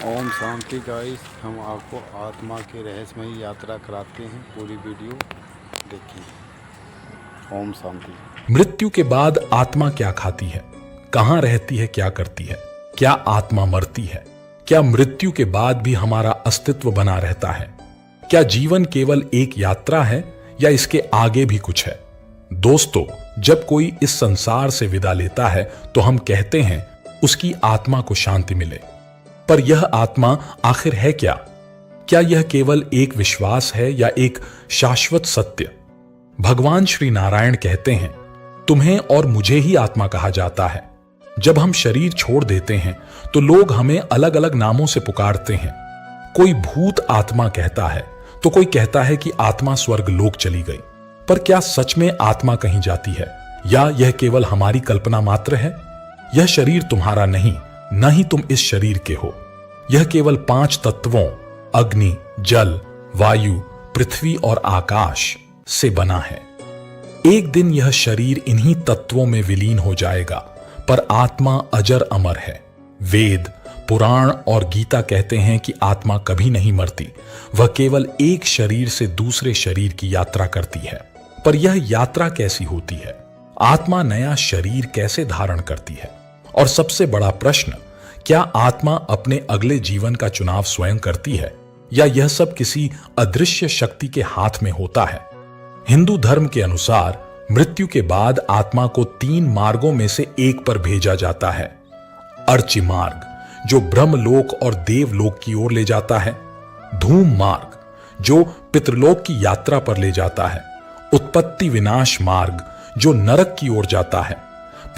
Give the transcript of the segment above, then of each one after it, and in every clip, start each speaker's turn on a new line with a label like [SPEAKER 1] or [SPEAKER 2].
[SPEAKER 1] Om Shanti guys, हम आपको आत्मा के रहस्यमयी यात्रा कराते हैं। पूरी वीडियो देखिए। ओम शांति।
[SPEAKER 2] मृत्यु के बाद आत्मा क्या खाती है, कहां रहती है, क्या करती है? क्या आत्मा मरती है? क्या मृत्यु के बाद भी हमारा अस्तित्व बना रहता है? क्या जीवन केवल एक यात्रा है या इसके आगे भी कुछ है? दोस्तों, जब कोई इस संसार से विदा लेता है तो हम कहते हैं उसकी आत्मा को शांति मिले। पर यह आत्मा आखिर है क्या? क्या यह केवल एक विश्वास है या एक शाश्वत सत्य? भगवान श्री नारायण कहते हैं, तुम्हें और मुझे ही आत्मा कहा जाता है। जब हम शरीर छोड़ देते हैं तो लोग हमें अलग अलग नामों से पुकारते हैं। कोई भूत आत्मा कहता है तो कोई कहता है कि आत्मा स्वर्ग लोक चली गई। पर क्या सच में आत्मा कहीं जाती है या यह केवल हमारी कल्पना मात्र है? यह शरीर तुम्हारा नहीं, न ही तुम इस शरीर के हो। यह केवल 5 तत्वों अग्नि, जल, वायु, पृथ्वी और आकाश से बना है। एक दिन यह शरीर इन्हीं तत्वों में विलीन हो जाएगा, पर आत्मा अजर अमर है। वेद, पुराण और गीता कहते हैं कि आत्मा कभी नहीं मरती, वह केवल एक शरीर से दूसरे शरीर की यात्रा करती है। पर यह यात्रा कैसी होती है? आत्मा नया शरीर कैसे धारण करती है? और सबसे बड़ा प्रश्न, क्या आत्मा अपने अगले जीवन का चुनाव स्वयं करती है या यह सब किसी अदृश्य शक्ति के हाथ में होता है? हिंदू धर्म के अनुसार मृत्यु के बाद आत्मा को 3 मार्गों में से एक पर भेजा जाता है। अर्ची मार्ग, जो ब्रह्मलोक और देवलोक की ओर ले जाता है। धूम मार्ग, जो पितृलोक की यात्रा पर ले जाता है। उत्पत्ति विनाश मार्ग, जो नरक की ओर जाता है।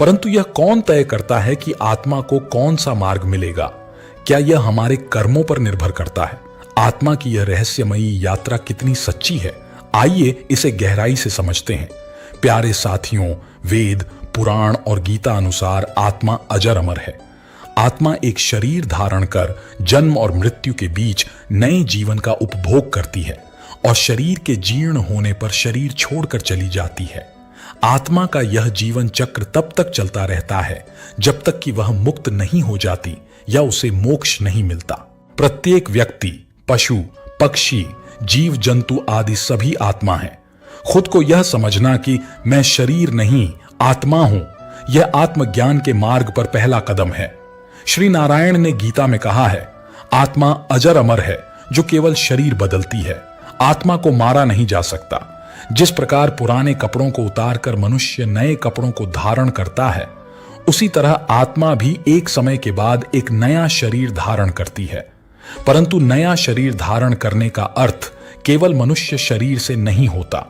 [SPEAKER 2] परंतु यह कौन तय करता है कि आत्मा को कौन सा मार्ग मिलेगा? क्या यह हमारे कर्मों पर निर्भर करता है? आत्मा की यह रहस्यमयी यात्रा कितनी सच्ची है, आइए इसे गहराई से समझते हैं। प्यारे साथियों, वेद, पुराण और गीता अनुसार आत्मा अजर अमर है। आत्मा एक शरीर धारण कर जन्म और मृत्यु के बीच नए जीवन का उपभोग करती है और शरीर के जीर्ण होने पर शरीर छोड़कर चली जाती है। आत्मा का यह जीवन चक्र तब तक चलता रहता है जब तक कि वह मुक्त नहीं हो जाती या उसे मोक्ष नहीं मिलता। प्रत्येक व्यक्ति, पशु, पक्षी, जीव जंतु आदि सभी आत्मा हैं। खुद को यह समझना कि मैं शरीर नहीं आत्मा हूं, यह आत्मज्ञान के मार्ग पर पहला कदम है। श्री नारायण ने गीता में कहा है, आत्मा अजर अमर है जो केवल शरीर बदलती है। आत्मा को मारा नहीं जा सकता। जिस प्रकार पुराने कपड़ों को उतारकर मनुष्य नए कपड़ों को धारण करता है, उसी तरह आत्मा भी एक समय के बाद एक नया शरीर धारण करती है। परंतु नया शरीर धारण करने का अर्थ केवल मनुष्य शरीर से नहीं होता।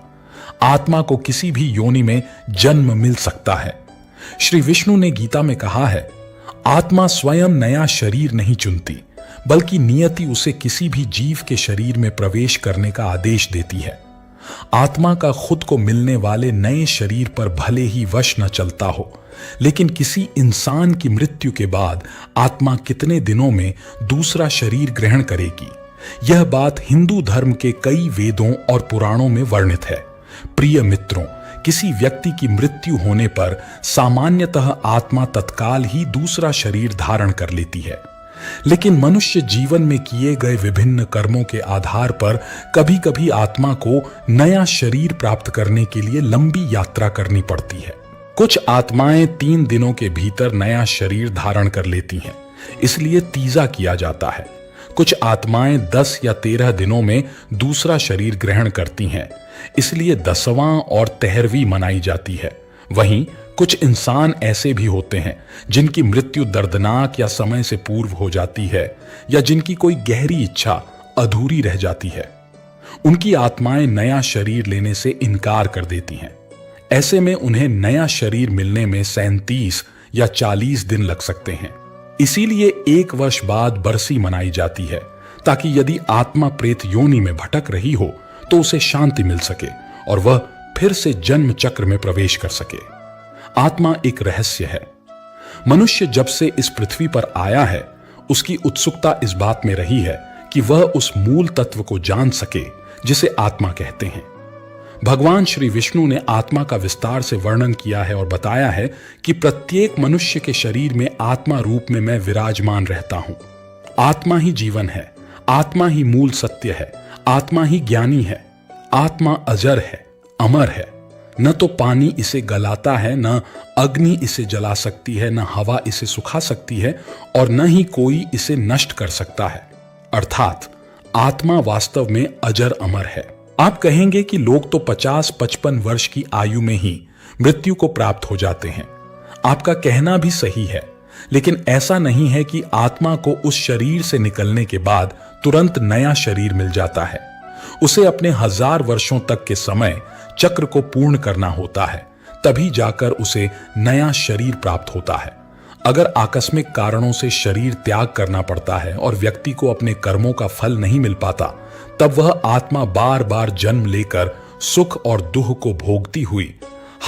[SPEAKER 2] आत्मा को किसी भी योनि में जन्म मिल सकता है। श्री विष्णु ने गीता में कहा है, आत्मा स्वयं नया शरीर नहीं चुनती, बल्कि नियति उसे किसी भी जीव के शरीर में प्रवेश करने का आदेश देती है। आत्मा का खुद को मिलने वाले नए शरीर पर भले ही वश न चलता हो, लेकिन किसी इंसान की मृत्यु के बाद आत्मा कितने दिनों में दूसरा शरीर ग्रहण करेगी, यह बात हिंदू धर्म के कई वेदों और पुराणों में वर्णित है। प्रिय मित्रों, किसी व्यक्ति की मृत्यु होने पर सामान्यतः आत्मा तत्काल ही दूसरा शरीर धारण कर लेती है। लेकिन मनुष्य जीवन में किए गए विभिन्न कर्मों के आधार पर कभी कभी आत्मा को नया शरीर प्राप्त करने के लिए लंबी यात्रा करनी पड़ती है। कुछ आत्माएं 3 दिनों के भीतर नया शरीर धारण कर लेती हैं, इसलिए तीजा किया जाता है। कुछ आत्माएं 10 या 13 दिनों में दूसरा शरीर ग्रहण करती हैं, इसलिए 10वां और 13वीं मनाई जाती है। वहीं कुछ इंसान ऐसे भी होते हैं जिनकी मृत्यु दर्दनाक या समय से पूर्व हो जाती है, या जिनकी कोई गहरी इच्छा अधूरी रह जाती है। उनकी आत्माएं नया शरीर लेने से इनकार कर देती हैं। ऐसे में उन्हें नया शरीर मिलने में 37 या 40 दिन लग सकते हैं। इसीलिए 1 वर्ष बाद बरसी मनाई जाती है, ताकि यदि आत्मा प्रेत योनि में भटक रही हो तो उसे शांति मिल सके और वह फिर से जन्म चक्र में प्रवेश कर सके। आत्मा एक रहस्य है। मनुष्य जब से इस पृथ्वी पर आया है, उसकी उत्सुकता इस बात में रही है कि वह उस मूल तत्व को जान सके जिसे आत्मा कहते हैं। भगवान श्री विष्णु ने आत्मा का विस्तार से वर्णन किया है और बताया है कि प्रत्येक मनुष्य के शरीर में आत्मा रूप में मैं विराजमान रहता हूं। आत्मा ही जीवन है, आत्मा ही मूल सत्य है, आत्मा ही ज्ञानी है। आत्मा अजर है, अमर है। न तो पानी इसे गलाता है, न अग्नि इसे जला सकती है, न हवा इसे सुखा सकती है, और न ही कोई इसे नष्ट कर सकता है। अर्थात आत्मा वास्तव में अजर अमर है। आप कहेंगे कि लोग तो 50-55 वर्ष की आयु में ही मृत्यु को प्राप्त हो जाते हैं। आपका कहना भी सही है, लेकिन ऐसा नहीं है कि आत्मा को उस शरीर से निकलने के बाद तुरंत नया शरीर मिल जाता है। उसे अपने 1000 वर्षों तक के समय चक्र को पूर्ण करना होता है, तभी जाकर उसे नया शरीर प्राप्त होता है। अगर आकस्मिक कारणों से शरीर त्याग करना पड़ता है और व्यक्ति को अपने कर्मों का फल नहीं मिल पाता, तब वह आत्मा बार बार जन्म लेकर सुख और दुख को भोगती हुई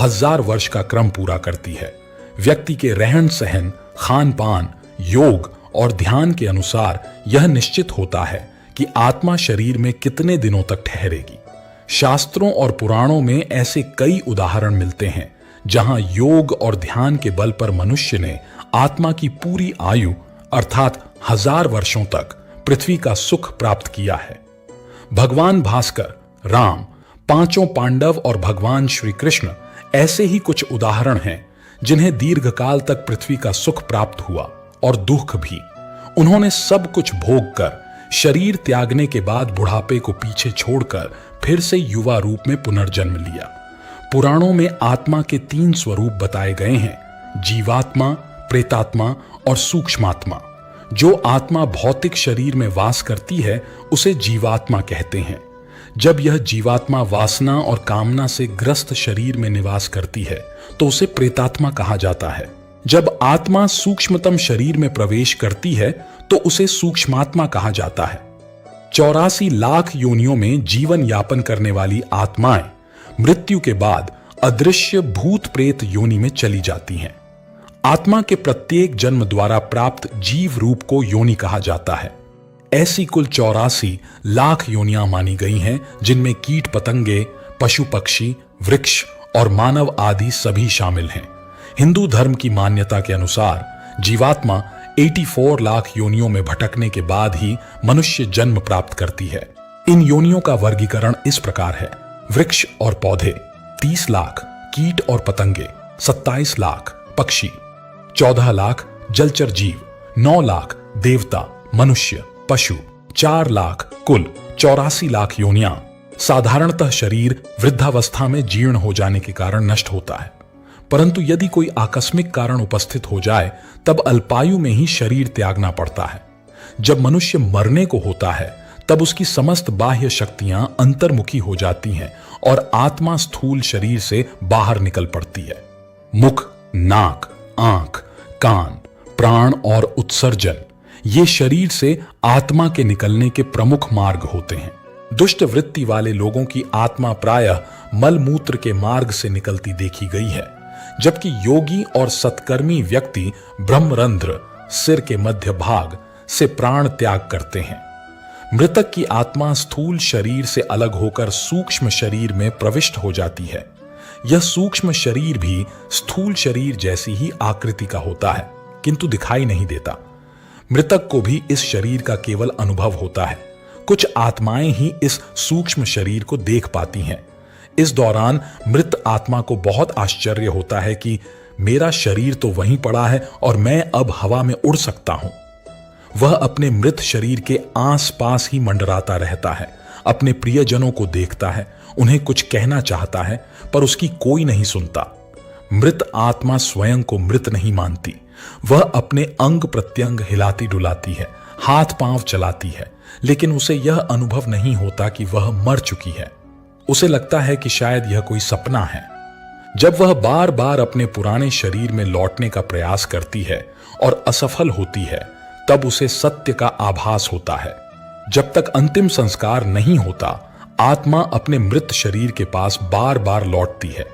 [SPEAKER 2] 1000 वर्ष का क्रम पूरा करती है। व्यक्ति के रहन सहन, खान पान, योग और ध्यान के अनुसार यह निश्चित होता है कि आत्मा शरीर में कितने दिनों तक ठहरेगी। शास्त्रों और पुराणों में ऐसे कई उदाहरण मिलते हैं जहां योग और ध्यान के बल पर मनुष्य ने आत्मा की पूरी आयु अर्थात 1000 वर्षों तक पृथ्वी का सुख प्राप्त किया है। भगवान भास्कर, राम, पांचों पांडव और भगवान श्री कृष्ण ऐसे ही कुछ उदाहरण हैं जिन्हें दीर्घकाल तक पृथ्वी का सुख प्राप्त हुआ और दुख भी। उन्होंने सब कुछ भोग कर शरीर त्यागने के बाद बुढ़ापे को पीछे छोड़कर फिर से युवा रूप में पुनर्जन्म लिया। पुराणों में आत्मा के 3 स्वरूप बताए गए हैं, जीवात्मा, प्रेतात्मा और सूक्ष्मात्मा। जो आत्मा भौतिक शरीर में वास करती है उसे जीवात्मा कहते हैं। जब यह जीवात्मा वासना और कामना से ग्रस्त शरीर में निवास करती है तो उसे प्रेतात्मा कहा जाता है। जब आत्मा सूक्ष्मतम शरीर में प्रवेश करती है तो उसे सूक्ष्मात्मा कहा जाता है। 84 लाख योनियों में जीवन यापन करने वाली आत्माएं मृत्यु के बाद अदृश्य भूत प्रेत योनि में चली जाती हैं। आत्मा के प्रत्येक जन्म द्वारा प्राप्त जीव रूप को योनि कहा जाता है। ऐसी कुल 84 लाख योनियां मानी गई हैं, जिनमें कीट पतंगे, पशु पक्षी, वृक्ष और मानव आदि सभी शामिल हैं। हिंदू धर्म की मान्यता के अनुसार जीवात्मा 84 लाख योनियों में भटकने के बाद ही मनुष्य जन्म प्राप्त करती है। इन योनियों का वर्गीकरण इस प्रकार है: वृक्ष और पौधे 30 लाख, कीट और पतंगे 27 लाख, पक्षी 14 लाख, जलचर जीव 9 लाख, देवता, मनुष्य, पशु 4 लाख, कुल 84 लाख योनियां। साधारणतः शरीर वृद्धावस्था में जीर्ण हो जाने के कारण नष्ट होता है, परंतु यदि कोई आकस्मिक कारण उपस्थित हो जाए तब अल्पायु में ही शरीर त्यागना पड़ता है। जब मनुष्य मरने को होता है तब उसकी समस्त बाह्य शक्तियां अंतर्मुखी हो जाती हैं और आत्मा स्थूल शरीर से बाहर निकल पड़ती है। मुख, नाक, आंख, कान, प्राण और उत्सर्जन ये शरीर से आत्मा के निकलने के प्रमुख मार्ग होते हैं। दुष्ट वृत्ति वाले लोगों की आत्मा प्रायः मलमूत्र के मार्ग से निकलती देखी गई है, जबकि योगी और सत्कर्मी व्यक्ति ब्रह्मरंध्र, सिर के मध्य भाग से प्राण त्याग करते हैं। मृतक की आत्मा स्थूल शरीर से अलग होकर सूक्ष्म शरीर में प्रविष्ट हो जाती है। यह सूक्ष्म शरीर भी स्थूल शरीर जैसी ही आकृति का होता है, किंतु दिखाई नहीं देता। मृतक को भी इस शरीर का केवल अनुभव होता है। कुछ आत्माएं ही इस सूक्ष्म शरीर को देख पाती हैं। इस दौरान मृत आत्मा को बहुत आश्चर्य होता है कि मेरा शरीर तो वहीं पड़ा है और मैं अब हवा में उड़ सकता हूं। वह अपने मृत शरीर के आसपास ही मंडराता रहता है, अपने प्रियजनों को देखता है, उन्हें कुछ कहना चाहता है, पर उसकी कोई नहीं सुनता। मृत आत्मा स्वयं को मृत नहीं मानती। वह अपने अंग प्रत्यंग हिलाती डुलाती है, हाथ पांव चलाती है, लेकिन उसे यह अनुभव नहीं होता कि वह मर चुकी है। उसे लगता है कि शायद यह कोई सपना है। जब वह बार बार अपने पुराने शरीर में लौटने का प्रयास करती है और असफल होती है, तब उसे सत्य का आभास होता है। जब तक अंतिम संस्कार नहीं होता, आत्मा अपने मृत शरीर के पास बार बार लौटती है।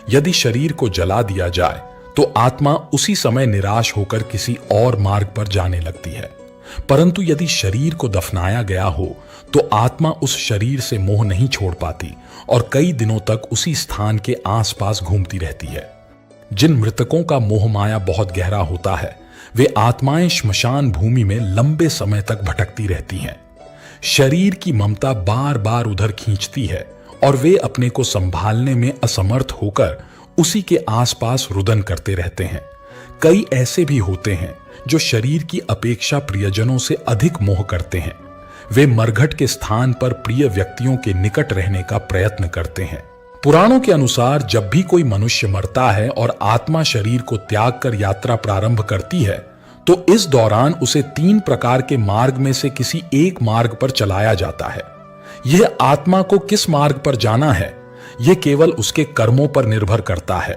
[SPEAKER 2] यदि शरीर को जला दिया जाए तो आत्मा उसी समय निराश होकर किसी और मार्ग पर जाने लगती है, परंतु यदि शरीर को दफनाया गया हो तो आत्मा उस शरीर से मोह नहीं छोड़ पाती और कई दिनों तक उसी स्थान के आसपास घूमती रहती है। जिन मृतकों का मोह माया बहुत गहरा होता है, वे आत्माएं श्मशान भूमि में लंबे समय तक भटकती रहती हैं। शरीर की ममता बार बार उधर खींचती है और वे अपने को संभालने में असमर्थ होकर उसी के आसपास रुदन करते रहते हैं। कई ऐसे भी होते हैं जो शरीर की अपेक्षा प्रियजनों से अधिक मोह करते हैं। वे मरघट के स्थान पर प्रिय व्यक्तियों के निकट रहने का प्रयत्न करते हैं। पुराणों के अनुसार जब भी कोई मनुष्य मरता है और आत्मा शरीर को त्याग कर यात्रा प्रारंभ करती है तो इस दौरान उसे 3 प्रकार के मार्ग में से किसी एक मार्ग पर चलाया जाता है। यह आत्मा को किस मार्ग पर जाना है यह केवल उसके कर्मों पर निर्भर करता है।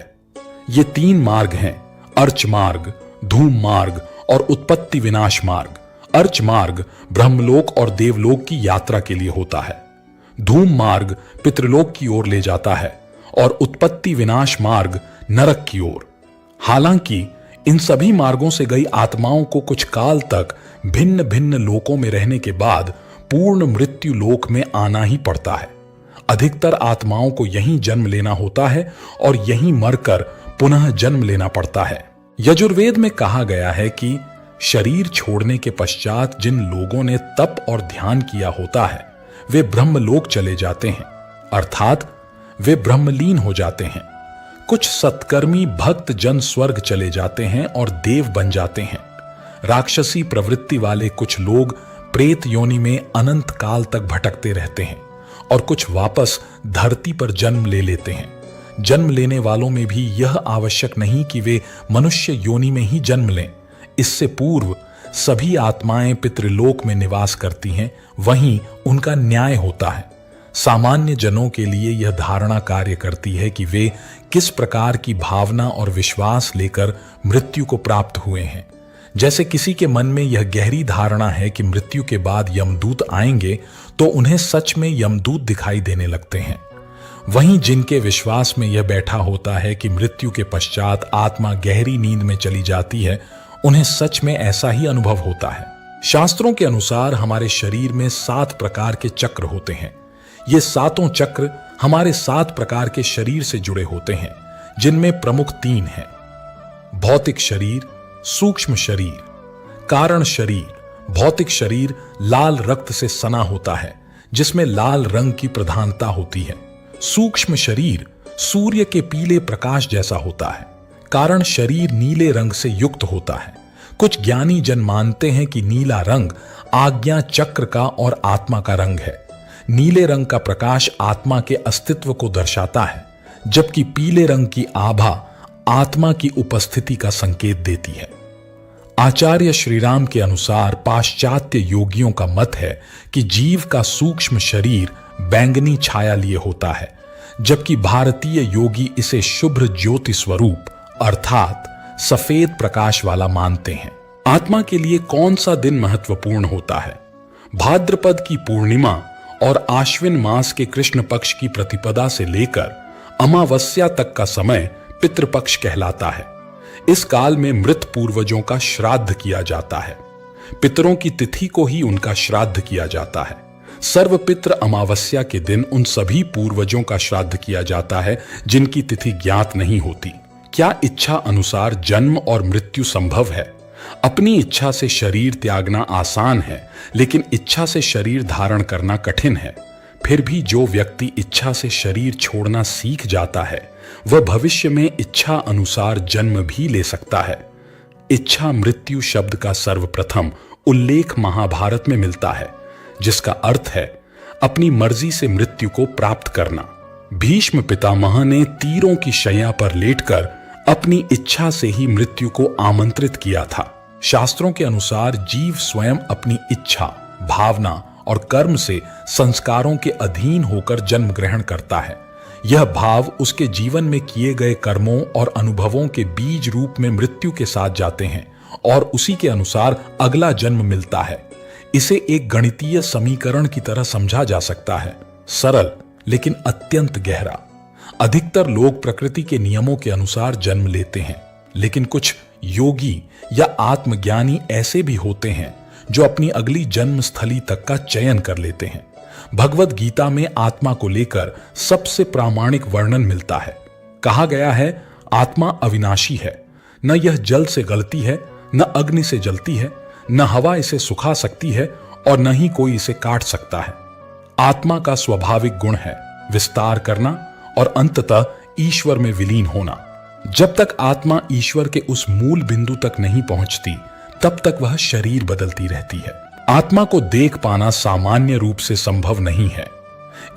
[SPEAKER 2] ये 3 मार्ग हैं, अर्च मार्ग, धूम मार्ग और उत्पत्ति विनाश मार्ग। अर्च मार्ग ब्रह्मलोक और देवलोक की यात्रा के लिए होता है। धूम मार्ग पितृलोक की ओर ले जाता है और उत्पत्ति विनाश मार्ग नरक की ओर। हालांकि इन सभी मार्गों से गई आत्माओं को कुछ काल तक भिन्न भिन्न लोकों में रहने के बाद पूर्ण मृत्यु लोक में आना ही पड़ता है। अधिकतर आत्माओं को यहीं जन्म लेना होता है और यहीं मरकर पुनः जन्म लेना पड़ता है। यजुर्वेद में कहा गया है कि शरीर छोड़ने के पश्चात जिन लोगों ने तप और ध्यान किया होता है वे ब्रह्मलोक चले जाते हैं, अर्थात वे ब्रह्मलीन हो जाते हैं। कुछ सत्कर्मी भक्त जन स्वर्ग चले जाते हैं और देव बन जाते हैं। राक्षसी प्रवृत्ति वाले कुछ लोग प्रेत योनि में अनंत काल तक भटकते रहते हैं और कुछ वापस धरती पर जन्म ले लेते हैं। जन्म लेने वालों में भी यह आवश्यक नहीं कि वे मनुष्य योनि में ही जन्म लें। इससे पूर्व सभी आत्माएं पितृलोक में निवास करती हैं, वहीं उनका न्याय होता है। सामान्य जनों के लिए यह धारणा कार्य करती है कि वे किस प्रकार की भावना और विश्वास लेकर मृत्यु को प्राप्त हुए हैं। जैसे किसी के मन में यह गहरी धारणा है कि मृत्यु के बाद यमदूत आएंगे तो उन्हें सच में यमदूत दिखाई देने लगते हैं। वहीं जिनके विश्वास में यह बैठा होता है कि मृत्यु के पश्चात आत्मा गहरी नींद में चली जाती है, उन्हें सच में ऐसा ही अनुभव होता है। शास्त्रों के अनुसार हमारे शरीर में 7 प्रकार के चक्र होते हैं। ये 7 चक्र हमारे 7 प्रकार के शरीर से जुड़े होते हैं, जिनमें प्रमुख 3 हैं: भौतिक शरीर, सूक्ष्म शरीर, कारण शरीर। भौतिक शरीर लाल रक्त से सना होता है, जिसमें लाल रंग की प्रधानता होती है। सूक्ष्म शरीर सूर्य के पीले प्रकाश जैसा होता है। कारण शरीर नीले रंग से युक्त होता है। कुछ ज्ञानी जन मानते हैं कि नीला रंग आज्ञा चक्र का और आत्मा का रंग है। नीले रंग का प्रकाश आत्मा के अस्तित्व को दर्शाता है, जबकि पीले रंग की आभा आत्मा की उपस्थिति का संकेत देती है। आचार्य श्रीराम के अनुसार पाश्चात्य योगियों का मत है कि जीव का सूक्ष्म शरीर बैंगनी छाया लिए होता है, जबकि भारतीय योगी इसे शुभ्र ज्योति स्वरूप अर्थात सफेद प्रकाश वाला मानते हैं। आत्मा के लिए कौन सा दिन महत्वपूर्ण होता है? भाद्रपद की पूर्णिमा और आश्विन मास के कृष्ण पक्ष की प्रतिपदा से लेकर अमावस्या तक का समय पितृपक्ष कहलाता है। इस काल में मृत पूर्वजों का श्राद्ध किया जाता है। पितरों की तिथि को ही उनका श्राद्ध किया जाता है। सर्वपित्र अमावस्या के दिन उन सभी पूर्वजों का श्राद्ध किया जाता है जिनकी तिथि ज्ञात नहीं होती। क्या इच्छा अनुसार जन्म और मृत्यु संभव है? अपनी इच्छा से शरीर त्यागना आसान है, लेकिन इच्छा से शरीर धारण करना कठिन है। फिर भी जो व्यक्ति इच्छा से शरीर छोड़ना सीख जाता है वह भविष्य में इच्छा अनुसार जन्म भी ले सकता है। इच्छा मृत्यु शब्द का सर्वप्रथम उल्लेख महाभारत में मिलता है, जिसका अर्थ है अपनी मर्जी से मृत्यु को प्राप्त करना। भीष्म पितामह ने तीरों की शैया पर लेटकर अपनी इच्छा से ही मृत्यु को आमंत्रित किया था। शास्त्रों के अनुसार जीव स्वयं अपनी इच्छा, भावना और कर्म से संस्कारों के अधीन होकर जन्म ग्रहण करता है। यह भाव उसके जीवन में किए गए कर्मों और अनुभवों के बीज रूप में मृत्यु के साथ जाते हैं और उसी के अनुसार अगला जन्म मिलता है। इसे एक गणितीय समीकरण की तरह समझा जा सकता है, सरल लेकिन अत्यंत गहरा। अधिकतर लोग प्रकृति के नियमों के अनुसार जन्म लेते हैं, लेकिन कुछ योगी या आत्मज्ञानी ऐसे भी होते हैं जो अपनी अगली जन्म स्थली तक का चयन कर लेते हैं। भगवद गीता में आत्मा को लेकर सबसे प्रामाणिक वर्णन मिलता है। कहा गया है, आत्मा अविनाशी है, न यह जल से गलती है न अग्नि से जलती है, न हवा इसे सुखा सकती है और न ही कोई इसे काट सकता है। आत्मा का स्वाभाविक गुण है विस्तार करना और अंततः ईश्वर में विलीन होना। जब तक आत्मा ईश्वर के उस मूल बिंदु तक नहीं पहुंचती, तब तक वह शरीर बदलती रहती है। आत्मा को देख पाना सामान्य रूप से संभव नहीं है।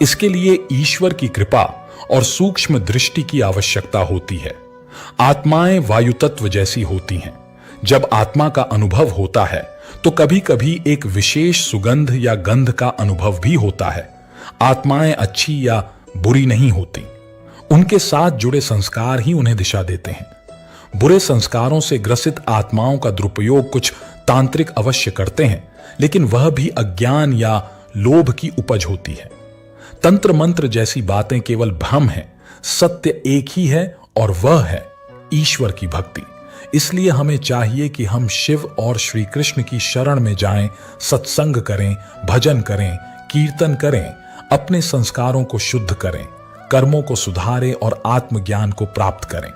[SPEAKER 2] इसके लिए ईश्वर की कृपा और सूक्ष्म दृष्टि की आवश्यकता होती है। आत्माएं वायु तत्व जैसी होती हैं। जब आत्मा का अनुभव होता है तो कभी कभी एक विशेष सुगंध या गंध का अनुभव भी होता है। आत्माएं अच्छी या बुरी नहीं होती, उनके साथ जुड़े संस्कार ही उन्हें दिशा देते हैं। बुरे संस्कारों से ग्रसित आत्माओं का दुरुपयोग कुछ तांत्रिक अवश्य करते हैं, लेकिन वह भी अज्ञान या लोभ की उपज होती है। तंत्र मंत्र जैसी बातें केवल भ्रम है। सत्य एक ही है और वह है ईश्वर की भक्ति। इसलिए हमें चाहिए कि हम शिव और श्री कृष्ण की शरण में जाएं, सत्संग करें, भजन करें, कीर्तन करें, अपने संस्कारों को शुद्ध करें, कर्मों को सुधारें और आत्मज्ञान को प्राप्त करें।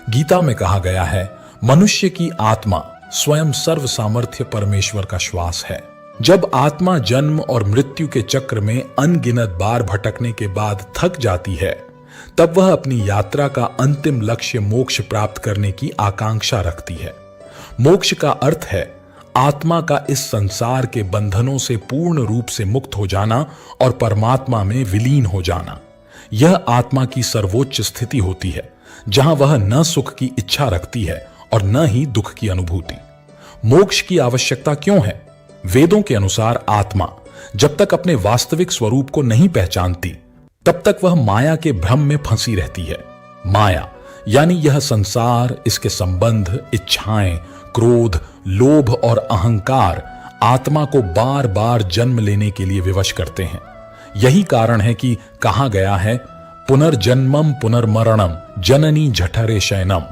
[SPEAKER 2] गीता में कहा गया है, मनुष्य की आत्मा स्वयं सर्व सामर्थ्य परमेश्वर का श्वास है। जब आत्मा जन्म और मृत्यु के चक्र में अनगिनत बार भटकने के बाद थक जाती है, तब वह अपनी यात्रा का अंतिम लक्ष्य मोक्ष प्राप्त करने की आकांक्षा रखती है। मोक्ष का अर्थ है आत्मा का इस संसार के बंधनों से पूर्ण रूप से मुक्त हो जाना और परमात्मा में विलीन हो जाना। यह आत्मा की सर्वोच्च स्थिति होती है, जहां वह न सुख की इच्छा रखती है और न ही दुख की अनुभूति। मोक्ष की आवश्यकता क्यों है? वेदों के अनुसार आत्मा जब तक अपने वास्तविक स्वरूप को नहीं पहचानती, तब तक वह माया के भ्रम में फंसी रहती है। माया यानी यह संसार, इसके संबंध, इच्छाएं, क्रोध, लोभ और अहंकार आत्मा को बार बार जन्म लेने के लिए विवश करते हैं। यही कारण है कि कहा गया है, पुनर्जन्मम पुनर्मरणम जननी जठरे शयनम,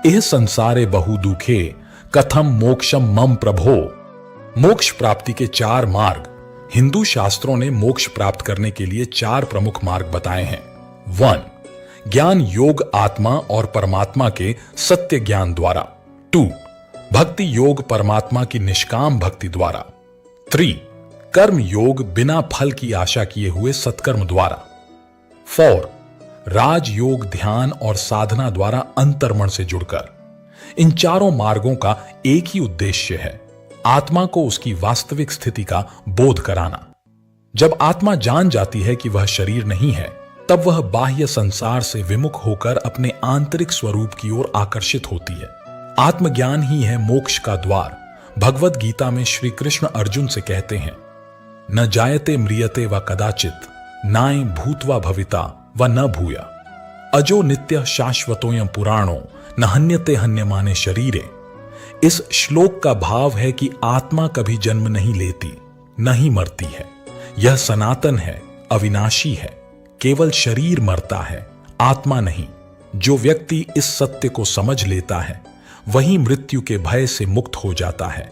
[SPEAKER 2] एह संसारे बहु दुखे कथम मोक्षम मम प्रभो। मोक्ष प्राप्ति के 4 मार्ग। हिंदू शास्त्रों ने मोक्ष प्राप्त करने के लिए 4 प्रमुख मार्ग बताए हैं। 1. ज्ञान योग आत्मा और परमात्मा के सत्य ज्ञान द्वारा। 2. भक्ति योग परमात्मा की निष्काम भक्ति द्वारा। 3. कर्म योग बिना फल की आशा किए हुए सत्कर्म द्वारा। 4. राज योग ध्यान और साधना द्वारा अंतर्मन से जुड़कर। इन चारों मार्गों का एक ही उद्देश्य है, आत्मा को उसकी वास्तविक स्थिति का बोध कराना। जब आत्मा जान जाती है कि वह शरीर नहीं है, तब वह बाह्य संसार से विमुख होकर अपने आंतरिक स्वरूप की ओर आकर्षित होती है। आत्मज्ञान ही है मोक्ष का द्वार। भगवद गीता में श्री कृष्ण अर्जुन से कहते हैं, न जायते म्रियते व कदाचित नाय भूत्वा भविता व न भूया अजो नित्य शाश्वतोयम पुराणो न हन्यते हन्यमाने शरीरे। इस श्लोक का भाव है कि आत्मा कभी जन्म नहीं लेती, न ही मरती है। यह सनातन है, अविनाशी है। केवल शरीर मरता है, आत्मा नहीं। जो व्यक्ति इस सत्य को समझ लेता है, वही मृत्यु के भय से मुक्त हो जाता है,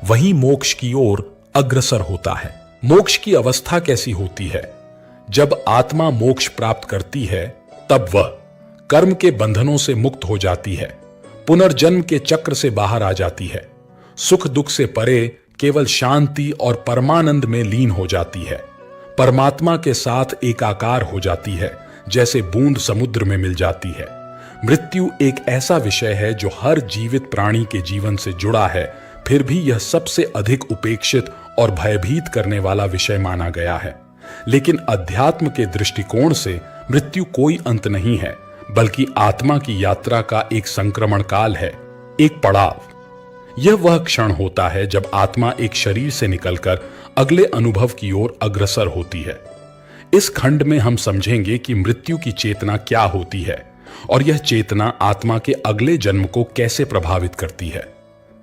[SPEAKER 2] वही मोक्ष की ओर अग्रसर होता है। मोक्ष की अवस्था कैसी होती है? जब आत्मा मोक्ष प्राप्त करती है, तब वह कर्म के बंधनों से मुक्त हो जाती है, पुनर्जन्म के चक्र से बाहर आ जाती है, सुख दुख से परे केवल शांति और परमानंद में लीन हो जाती है, परमात्मा के साथ एकाकार हो जाती है, जैसे बूंद समुद्र में मिल जाती है। मृत्यु एक ऐसा विषय है जो हर जीवित प्राणी के जीवन से जुड़ा है, फिर भी यह सबसे अधिक उपेक्षित और भयभीत करने वाला विषय माना गया है। लेकिन अध्यात्म के दृष्टिकोण से मृत्यु कोई अंत नहीं है, बल्कि आत्मा की यात्रा का एक संक्रमण काल है, एक पड़ाव। यह वह क्षण होता है जब आत्मा एक शरीर से निकलकर अगले अनुभव की ओर अग्रसर होती है। इस खंड में हम समझेंगे कि मृत्यु की चेतना क्या होती है और यह चेतना आत्मा के अगले जन्म को कैसे प्रभावित करती है।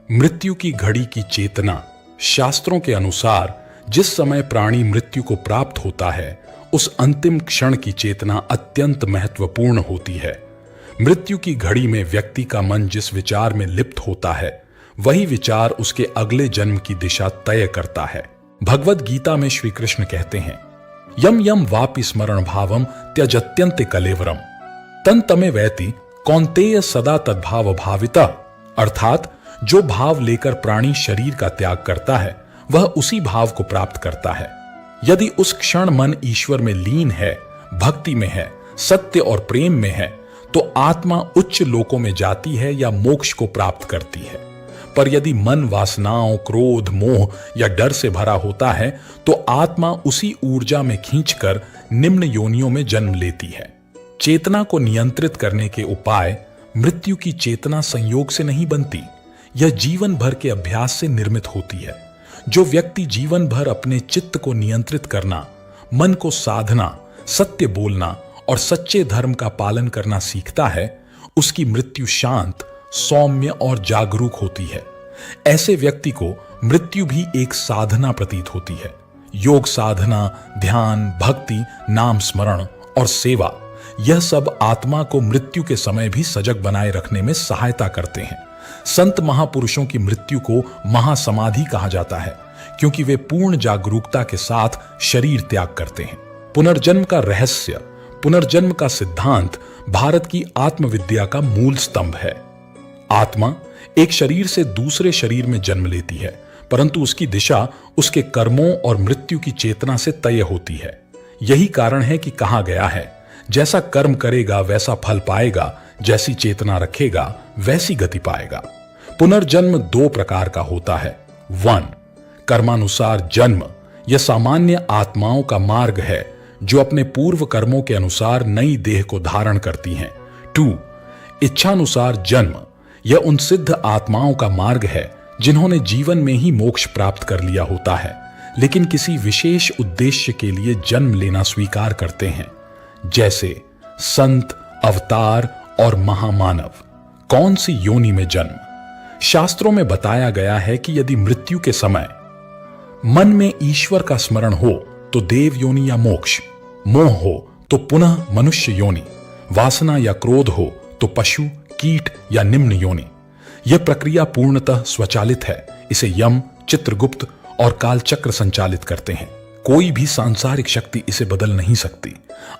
[SPEAKER 2] मृत्यु की घड़ी की चेतना। शास्त्रों के अनुसार जिस समय प्राणी मृत्यु को प्राप्त होता है, उस अंतिम क्षण की चेतना अत्यंत महत्वपूर्ण होती है। मृत्यु की घड़ी में व्यक्ति का मन जिस विचार में लिप्त होता है, वही विचार उसके अगले जन्म की दिशा तय करता है। भगवद गीता में श्री कृष्ण कहते हैं, यम यम वापि स्मरण भावम त्यजत्यन्ते कलेवरम तन तमे वैति कौन्तेय सदा तद्भाव भाविता। अर्थात जो भाव लेकर प्राणी शरीर का त्याग करता है वह उसी भाव को प्राप्त करता है। यदि उस क्षण मन ईश्वर में लीन है, भक्ति में है, सत्य और प्रेम में है, तो आत्मा उच्च लोकों में जाती है या मोक्ष को प्राप्त करती है। पर यदि मन वासनाओं, क्रोध, मोह या डर से भरा होता है तो आत्मा उसी ऊर्जा में खींचकर निम्न योनियों में जन्म लेती है। चेतना को नियंत्रित करने के उपाय मृत्यु की चेतना संयोग से नहीं बनती, यह जीवन भर के अभ्यास से निर्मित होती है। जो व्यक्ति जीवन भर अपने चित्त को नियंत्रित करना, मन को साधना, सत्य बोलना और सच्चे धर्म का पालन करना सीखता है, उसकी मृत्यु शांत, सौम्य और जागरूक होती है। ऐसे व्यक्ति को मृत्यु भी एक साधना प्रतीत होती है। योग साधना, ध्यान, भक्ति, नाम स्मरण और सेवा, यह सब आत्मा को मृत्यु के समय भी सजग बनाए रखने में सहायता करते हैं। संत महापुरुषों की मृत्यु को महासमाधि कहा जाता है, क्योंकि वे पूर्ण जागरूकता के साथ शरीर त्याग करते हैं। पुनर्जन्म का रहस्य, पुनर्जन्म का सिद्धांत भारत की आत्मविद्या का मूल स्तंभ है। आत्मा एक शरीर से दूसरे शरीर में जन्म लेती है, परंतु उसकी दिशा उसके कर्मों और मृत्यु की चेतना से तय होती है। यही कारण है कि कहा गया है, जैसा कर्म करेगा वैसा फल पाएगा, जैसी चेतना रखेगा वैसी गति पाएगा। पुनर्जन्म दो प्रकार का होता है। 1. कर्मानुसार जन्म, यह सामान्य आत्माओं का मार्ग है जो अपने पूर्व कर्मों के अनुसार नई देह को धारण करती हैं। 2. इच्छानुसार जन्म, यह उन सिद्ध आत्माओं का मार्ग है जिन्होंने जीवन में ही मोक्ष प्राप्त कर लिया होता है, लेकिन किसी विशेष उद्देश्य के लिए जन्म लेना स्वीकार करते हैं, जैसे संत, अवतार और महामानव। कौन सी योनि में जन्म? शास्त्रों में बताया गया है कि यदि मृत्यु के समय मन में ईश्वर का स्मरण हो तो देव योनि या मोक्ष, मोह हो तो पुनः मनुष्य योनि, वासना या क्रोध हो तो पशु, कीट या निम्न योनि। यह प्रक्रिया पूर्णतः स्वचालित है। इसे यम, चित्रगुप्त और कालचक्र संचालित करते हैं। कोई भी सांसारिक शक्ति इसे बदल नहीं सकती।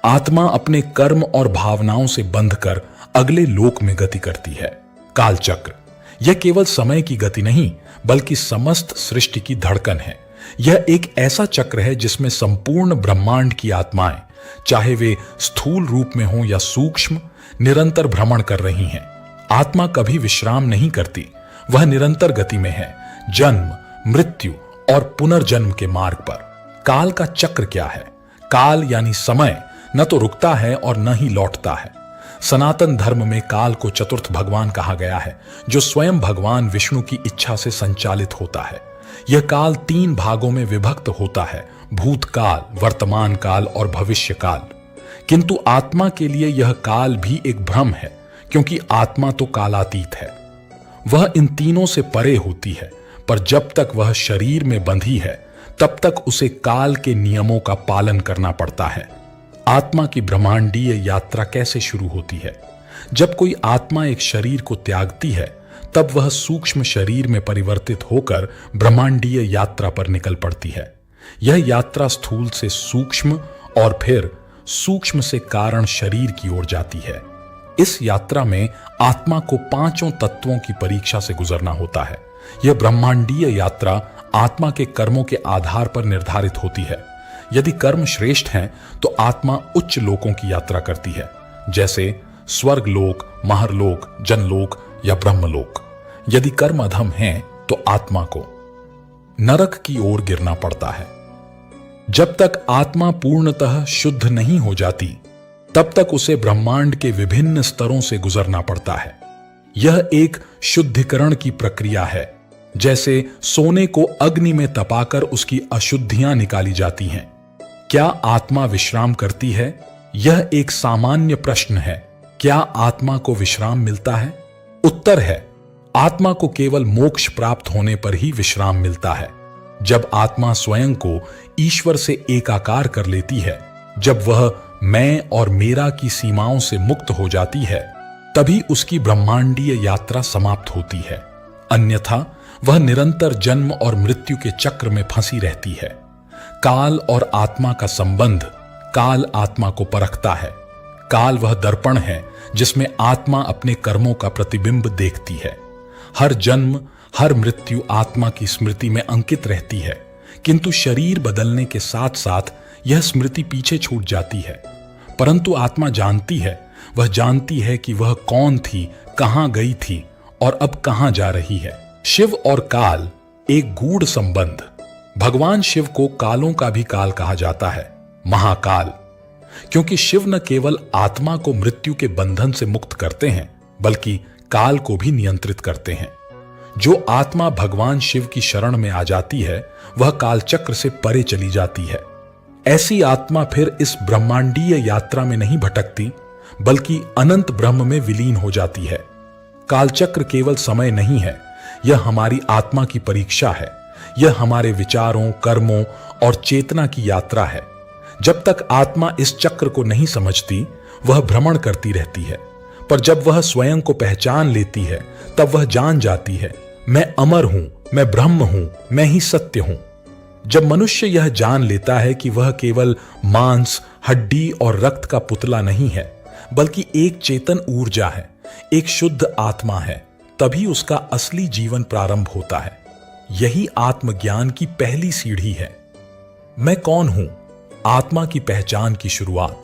[SPEAKER 2] आत्मा अपने कर्म और भावनाओं से बंधकर अगले लोक में गति करती है। कालचक्र, यह केवल समय की गति नहीं बल्कि समस्त सृष्टि की धड़कन है। यह एक ऐसा चक्र है जिसमें संपूर्ण ब्रह्मांड की आत्माएं, चाहे वे स्थूल रूप में हों या सूक्ष्म, निरंतर भ्रमण कर रही हैं। आत्मा कभी विश्राम नहीं करती, वह निरंतर गति में है, जन्म, मृत्यु और पुनर्जन्म के मार्ग पर। काल का चक्र क्या है? काल यानी समय न तो रुकता है और न ही लौटता है। सनातन धर्म में काल को चतुर्थ भगवान कहा गया है, जो स्वयं भगवान विष्णु की इच्छा से संचालित होता है। यह काल 3 भागों में विभक्त होता है, भूतकाल, वर्तमान काल और भविष्य काल। किंतु आत्मा के लिए यह काल भी एक भ्रम है, क्योंकि आत्मा तो कालातीत है। वह इन तीनों से परे होती है, पर जब तक वह शरीर में बंधी है तब तक उसे काल के नियमों का पालन करना पड़ता है। आत्मा की ब्रह्मांडीय यात्रा कैसे शुरू होती है? जब कोई आत्मा एक शरीर को त्यागती है तब वह सूक्ष्म शरीर में परिवर्तित होकर ब्रह्मांडीय यात्रा पर निकल पड़ती है। यह यात्रा स्थूल से सूक्ष्म और फिर सूक्ष्म से कारण शरीर की ओर जाती है। इस यात्रा में आत्मा को 5 तत्वों की परीक्षा से गुजरना होता है। यह ब्रह्मांडीय यात्रा आत्मा के कर्मों के आधार पर निर्धारित होती है। यदि कर्म श्रेष्ठ हैं तो आत्मा उच्च लोकों की यात्रा करती है, जैसे स्वर्ग लोक, महरलोक, जनलोक या ब्रह्मलोक। यदि कर्म अधम हैं तो आत्मा को नरक की ओर गिरना पड़ता है। जब तक आत्मा पूर्णतः शुद्ध नहीं हो जाती तब तक उसे ब्रह्मांड के विभिन्न स्तरों से गुजरना पड़ता है। यह एक शुद्धिकरण की प्रक्रिया है, जैसे सोने को अग्नि में तपाकर उसकी अशुद्धियां निकाली जाती हैं। क्या आत्मा विश्राम करती है? यह एक सामान्य प्रश्न है। क्या आत्मा को विश्राम मिलता है? उत्तर है, आत्मा को केवल मोक्ष प्राप्त होने पर ही विश्राम मिलता है। जब आत्मा स्वयं को ईश्वर से एकाकार कर लेती है, जब वह मैं और मेरा की सीमाओं से मुक्त हो जाती है, तभी उसकी ब्रह्मांडीय यात्रा समाप्त होती है। अन्यथा वह निरंतर जन्म और मृत्यु के चक्र में फंसी रहती है। काल और आत्मा का संबंध, काल आत्मा को परखता है। काल वह दर्पण है जिसमें आत्मा अपने कर्मों का प्रतिबिंब देखती है। हर जन्म हर मृत्यु आत्मा की स्मृति में अंकित रहती है, किंतु शरीर बदलने के साथ साथ यह स्मृति पीछे छूट जाती है। परंतु आत्मा जानती है, वह जानती है कि वह कौन थी, कहां गई थी और अब कहां जा रही है। शिव और काल एक गूढ़ संबंध। भगवान शिव को कालों का भी काल कहा जाता है, महाकाल, क्योंकि शिव न केवल आत्मा को मृत्यु के बंधन से मुक्त करते हैं, बल्कि काल को भी नियंत्रित करते हैं। जो आत्मा भगवान शिव की शरण में आ जाती है, वह कालचक्र से परे चली जाती है। ऐसी आत्मा फिर इस ब्रह्मांडीय यात्रा में नहीं भटकती, बल्कि अनंत ब्रह्म में विलीन हो जाती है। कालचक्र केवल समय नहीं है, यह हमारी आत्मा की परीक्षा है। यह हमारे विचारों, कर्मों और चेतना की यात्रा है। जब तक आत्मा इस चक्र को नहीं समझती, वह भ्रमण करती रहती है, पर जब वह स्वयं को पहचान लेती है, तब वह जान जाती है, मैं अमर हूं, मैं ब्रह्म हूं, मैं ही सत्य हूं। जब मनुष्य यह जान लेता है कि वह केवल मांस, हड्डी और रक्त का पुतला नहीं है, बल्कि एक चेतन ऊर्जा है, एक शुद्ध आत्मा है, तभी उसका असली जीवन प्रारंभ होता है। यही आत्मज्ञान की पहली सीढ़ी है। मैं कौन हूं? आत्मा की पहचान की शुरुआत।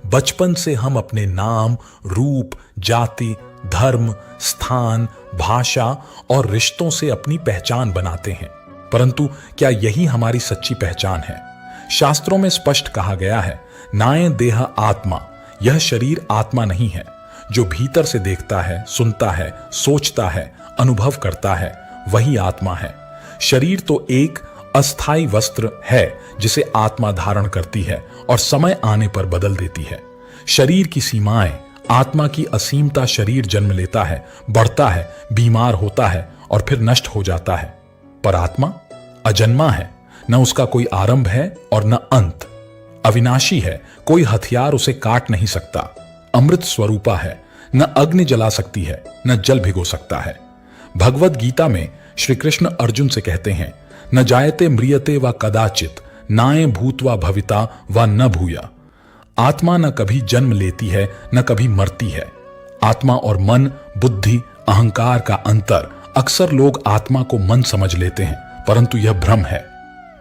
[SPEAKER 2] बचपन से हम अपने नाम, रूप, जाति, धर्म, स्थान, भाषा और रिश्तों से अपनी पहचान बनाते हैं। परंतु क्या यही हमारी सच्ची पहचान है? शास्त्रों में स्पष्ट कहा गया है, नाय देह आत्मा, यह शरीर आत्मा नहीं है। जो भीतर से देखता है, सुनता है, सोचता है, अनुभव करता है, वही आत्मा है। शरीर तो एक अस्थाई वस्त्र है जिसे आत्मा धारण करती है और समय आने पर बदल देती है। शरीर की सीमाएं, आत्मा की असीमता। शरीर जन्म लेता है, बढ़ता है, बीमार होता है और फिर नष्ट हो जाता है। पर आत्मा अजन्मा है, न उसका कोई आरंभ है और न अंत। अविनाशी है, कोई हथियार उसे काट नहीं सकता। अमृत स्वरूपा है, न अग्नि जला सकती है, न जल भिगो सकता है। भगवद गीता में श्री कृष्ण अर्जुन से कहते हैं, न जायते म्रियते व कदाचित, नाय भूतवा भविता व न भूया। आत्मा न कभी जन्म लेती है, न कभी मरती है। आत्मा और मन, बुद्धि, अहंकार का अंतर। अक्सर लोग आत्मा को मन समझ लेते हैं, परंतु यह भ्रम है।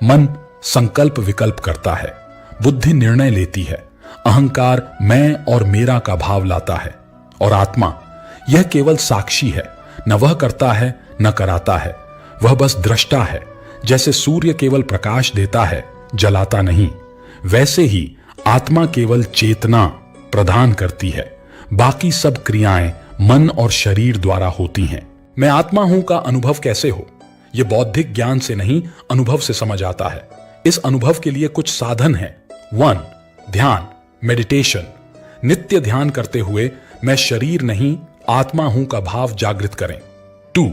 [SPEAKER 2] मन संकल्प विकल्प करता है, बुद्धि निर्णय लेती है, अहंकार मैं और मेरा का भाव लाता है, और आत्मा यह केवल साक्षी है। न वह करता है, न कराता है, वह बस दृष्टा है। जैसे सूर्य केवल प्रकाश देता है, जलाता नहीं, वैसे ही आत्मा केवल चेतना प्रदान करती है। बाकी सब क्रियाएं मन और शरीर द्वारा होती हैं। मैं आत्मा हूं का अनुभव कैसे हो? यह बौद्धिक ज्ञान से नहीं, अनुभव से समझ आता है। इस अनुभव के लिए कुछ साधन हैं। 1. ध्यान, मेडिटेशन। नित्य ध्यान करते हुए मैं शरीर नहीं, आत्मा हूं का भाव जागृत करें। 2.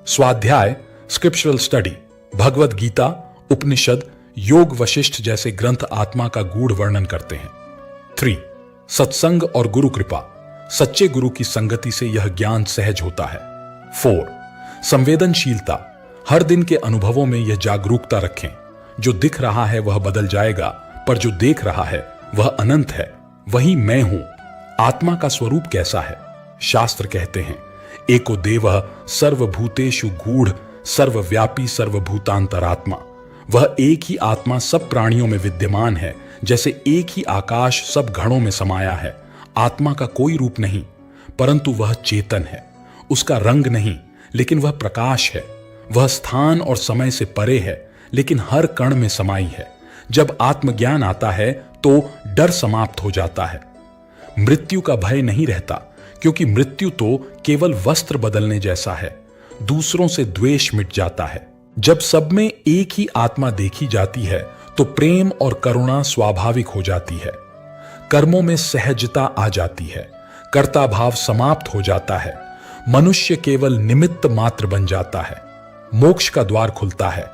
[SPEAKER 2] स्वाध्याय, स्क्रिप्चरल स्टडी। भगवद गीता, उपनिषद, योग वशिष्ठ जैसे ग्रंथ आत्मा का गूढ़ वर्णन करते हैं। 3. सत्संग और गुरु कृपा। सच्चे गुरु की संगति से यह ज्ञान सहज होता है। 4. संवेदनशीलता। हर दिन के अनुभवों में यह जागरूकता रखें, जो दिख रहा है वह बदल जाएगा, पर जो देख रहा है वह अनंत है, वही मैं हूं। आत्मा का स्वरूप कैसा है? शास्त्र कहते हैं, एको देवः सर्वभूतेषु गूढ़ सर्वव्यापी सर्वभूतांतरात्मा। वह एक ही आत्मा सब प्राणियों में विद्यमान है, जैसे एक ही आकाश सब घड़ों में समाया है। आत्मा का कोई रूप नहीं, परंतु वह चेतन है। उसका रंग नहीं, लेकिन वह प्रकाश है। वह स्थान और समय से परे है, लेकिन हर कण में समाई है। जब आत्मज्ञान आता है तो डर समाप्त हो जाता है। मृत्यु का भय नहीं रहता, क्योंकि मृत्यु तो केवल वस्त्र बदलने जैसा है। दूसरों से द्वेष मिट जाता है। जब सब में एक ही आत्मा देखी जाती है तो प्रेम और करुणा स्वाभाविक हो जाती है। कर्मों में सहजता आ जाती है। कर्ता भाव समाप्त हो जाता है। मनुष्य केवल निमित्त मात्र बन जाता है। मोक्ष का द्वार खुलता है।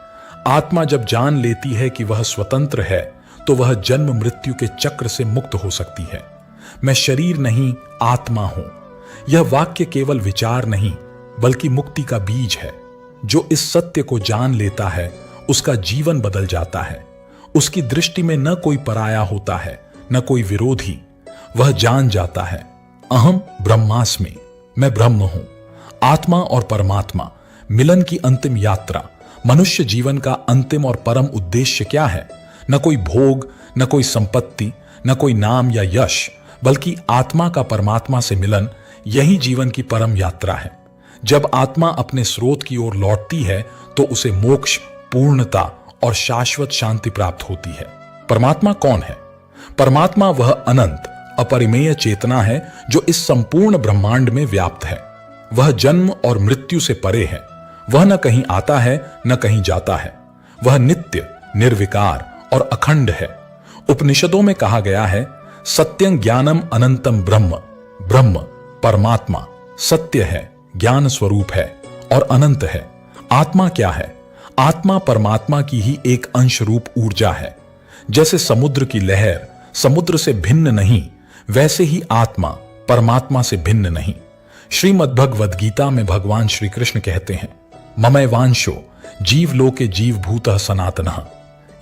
[SPEAKER 2] आत्मा जब जान लेती है कि वह स्वतंत्र है, तो वह जन्म मृत्यु के चक्र से मुक्त हो सकती है। मैं शरीर नहीं, आत्मा हूं। यह वाक्य केवल विचार नहीं, बल्कि मुक्ति का बीज है। जो इस सत्य को जान लेता है, उसका जीवन बदल जाता है। उसकी दृष्टि में न कोई पराया होता है, न कोई विरोधी। वह जान जाता है, अहम ब्रह्मास्मि, मैं ब्रह्म हूं। आत्मा और परमात्मा, मिलन की अंतिम यात्रा, मनुष्य जीवन का अंतिम और परम उद्देश्य क्या है? न कोई भोग, न कोई संपत्ति, न कोई नाम या यश, बल्कि आत्मा का परमात्मा से मिलन, यही जीवन की परम यात्रा है। जब आत्मा अपने स्रोत की ओर लौटती है तो उसे मोक्ष, पूर्णता और शाश्वत शांति प्राप्त होती है। परमात्मा कौन है? परमात्मा वह अनंत, अपरिमेय चेतना है जो इस संपूर्ण ब्रह्मांड में व्याप्त है। वह जन्म और मृत्यु से परे है। वह न कहीं आता है न कहीं जाता है। वह नित्य, निर्विकार और अखंड है। उपनिषदों में कहा गया है, सत्यं ज्ञानम अनंतम ब्रह्म। ब्रह्म परमात्मा सत्य है, ज्ञान स्वरूप है और अनंत है। आत्मा क्या है? आत्मा परमात्मा की ही एक अंश रूप ऊर्जा है। जैसे समुद्र की लहर समुद्र से भिन्न नहीं, वैसे ही आत्मा परमात्मा से भिन्न नहीं। श्रीमद्भगवद गीता में भगवान श्री कृष्ण कहते हैं, ममैवांशो जीवलोके जीवभूतः सनातनः।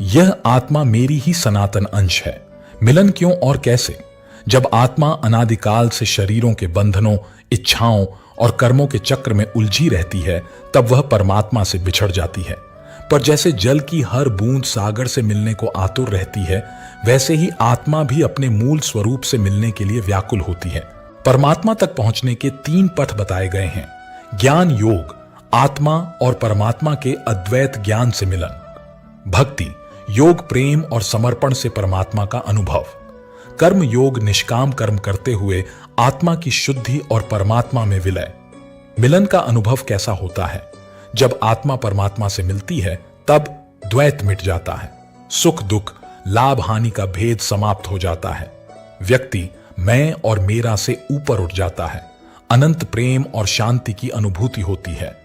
[SPEAKER 2] यह आत्मा मेरी ही सनातन अंश है। मिलन क्यों और कैसे? जब आत्मा अनादिकाल से शरीरों के बंधनों, इच्छाओं और कर्मों के चक्र में उलझी रहती है, तब वह परमात्मा से बिछड़ जाती है। पर जैसे जल की हर बूंद सागर से मिलने को आतुर रहती है, वैसे ही आत्मा भी अपने मूल स्वरूप से मिलने के लिए व्याकुल होती है। परमात्मा तक पहुंचने के 3 पथ बताए गए हैं। ज्ञान योग, आत्मा और परमात्मा के अद्वैत ज्ञान से मिलन। भक्ति योग, प्रेम और समर्पण से परमात्मा का अनुभव। कर्म योग, निष्काम कर्म करते हुए आत्मा की शुद्धि और परमात्मा में विलय। मिलन का अनुभव कैसा होता है? जब आत्मा परमात्मा से मिलती है तब द्वैत मिट जाता है। सुख दुख, लाभ हानि का भेद समाप्त हो जाता है। व्यक्ति मैं और मेरा से ऊपर उठ जाता है। अनंत प्रेम और शांति की अनुभूति होती है।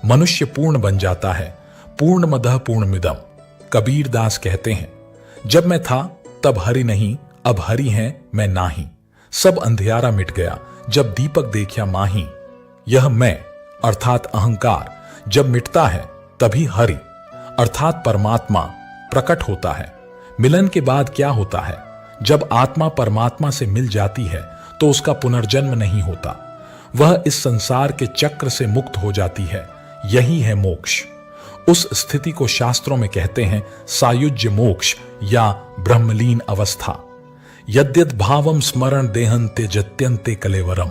[SPEAKER 2] मनुष्य पूर्ण बन जाता है। पूर्णमदः पूर्णमिदम्। कबीर दास कहते हैं, जब मैं था तब हरि नहीं, अब हरि हैं मैं नाही। सब अंधियारा मिट गया जब दीपक देखा माही। यह मैं अर्थात अहंकार जब मिटता है तभी हरि अर्थात परमात्मा प्रकट होता है। मिलन के बाद क्या होता है? जब आत्मा परमात्मा से मिल जाती है तो उसका पुनर्जन्म नहीं होता। वह इस संसार के चक्र से मुक्त हो जाती है। यही है मोक्ष। उस स्थिति को शास्त्रों में कहते हैं सायुज्य मोक्ष या ब्रह्मलीन अवस्था। यद्यद् भावम स्मरण देहं त्यजत्यन्ते कलेवरम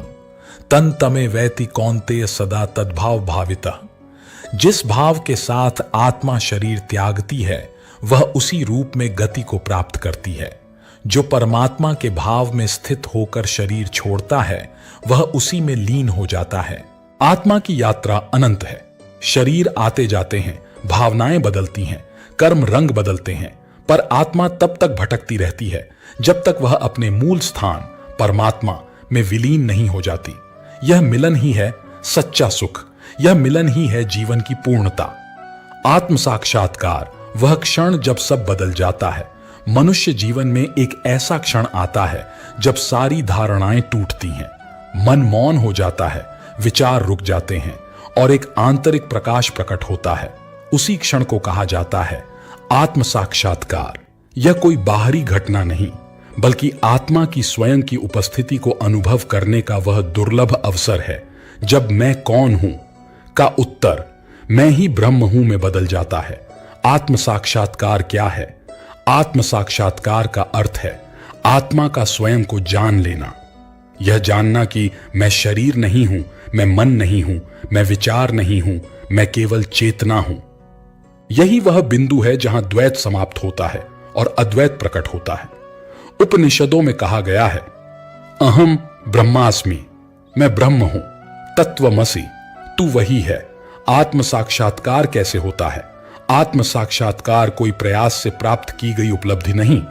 [SPEAKER 2] तन तमे वैति कौन्तेय सदा तद्भाव भावितः। जिस भाव के साथ आत्मा शरीर त्यागती है वह उसी रूप में गति को प्राप्त करती है। जो परमात्मा के भाव में स्थित होकर शरीर छोड़ता है वह उसी में लीन हो जाता है। आत्मा की यात्रा अनंत है। शरीर आते जाते हैं, भावनाएं बदलती हैं, कर्म रंग बदलते हैं, पर आत्मा तब तक भटकती रहती है जब तक वह अपने मूल स्थान परमात्मा में विलीन नहीं हो जाती। यह मिलन ही है सच्चा सुख। यह मिलन ही है जीवन की पूर्णता। आत्म साक्षात्कार वह क्षण जब सब बदल जाता है। मनुष्य जीवन में एक ऐसा क्षण आता है जब सारी धारणाएं टूटती हैं, मन मौन हो जाता है, विचार रुक जाते हैं और एक आंतरिक प्रकाश प्रकट होता है। उसी क्षण को कहा जाता है आत्म साक्षात्कार। यह कोई बाहरी घटना नहीं, बल्कि आत्मा की स्वयं की उपस्थिति को अनुभव करने का वह दुर्लभ अवसर है जब मैं कौन हूं का उत्तर मैं ही ब्रह्म हूं में बदल जाता है। आत्म साक्षात्कार क्या है? आत्म साक्षात्कार का अर्थ है आत्मा का स्वयं को जान लेना। यह जानना कि मैं शरीर नहीं हूं, मैं मन नहीं हूं, मैं विचार नहीं हूं, मैं केवल चेतना हूं। यही वह बिंदु है जहां द्वैत समाप्त होता है और अद्वैत प्रकट होता है। उपनिषदों में कहा गया है अहम ब्रह्मास्मि, मैं ब्रह्म हूं, तत्वमसि, तू वही है। आत्म साक्षात्कार कैसे होता है? आत्म साक्षात्कार कोई प्रयास से प्राप्त की गई उपलब्धि नहीं,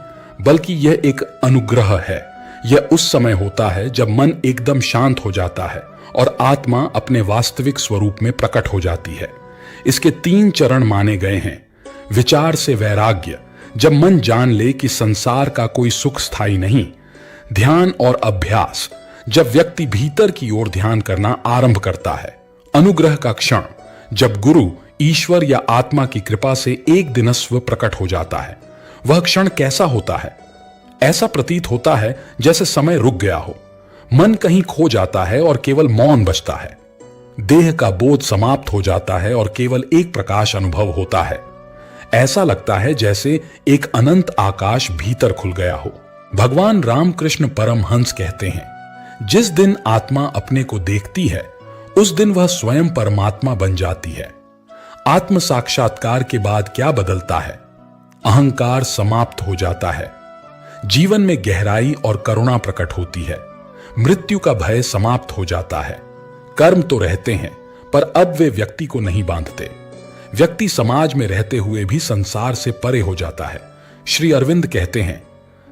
[SPEAKER 2] बल्कि यह एक अनुग्रह है। यह उस समय होता है जब मन एकदम शांत हो जाता है और आत्मा अपने वास्तविक स्वरूप में प्रकट हो जाती है। इसके 3 चरण माने गए हैं। विचार से वैराग्य, जब मन जान ले कि संसार का कोई सुख स्थायी नहीं। ध्यान और अभ्यास, जब व्यक्ति भीतर की ओर ध्यान करना आरंभ करता है। अनुग्रह का क्षण, जब गुरु, ईश्वर या आत्मा की कृपा से एक दिनस्व प्रकट हो जाता है। वह क्षण कैसा होता है? ऐसा प्रतीत होता है जैसे समय रुक गया हो, मन कहीं खो जाता है और केवल मौन बचता है। देह का बोध समाप्त हो जाता है और केवल एक प्रकाश अनुभव होता है। ऐसा लगता है जैसे एक अनंत आकाश भीतर खुल गया हो। भगवान रामकृष्ण परमहंस कहते हैं, जिस दिन आत्मा अपने को देखती है उस दिन वह स्वयं परमात्मा बन जाती है। आत्म साक्षात्कार के बाद क्या बदलता है? अहंकार समाप्त हो जाता है, जीवन में गहराई और करुणा प्रकट होती है, मृत्यु का भय समाप्त हो जाता है। कर्म तो रहते हैं पर अब वे व्यक्ति को नहीं बांधते। व्यक्ति समाज में रहते हुए भी संसार से परे हो जाता है। श्री अरविंद कहते हैं,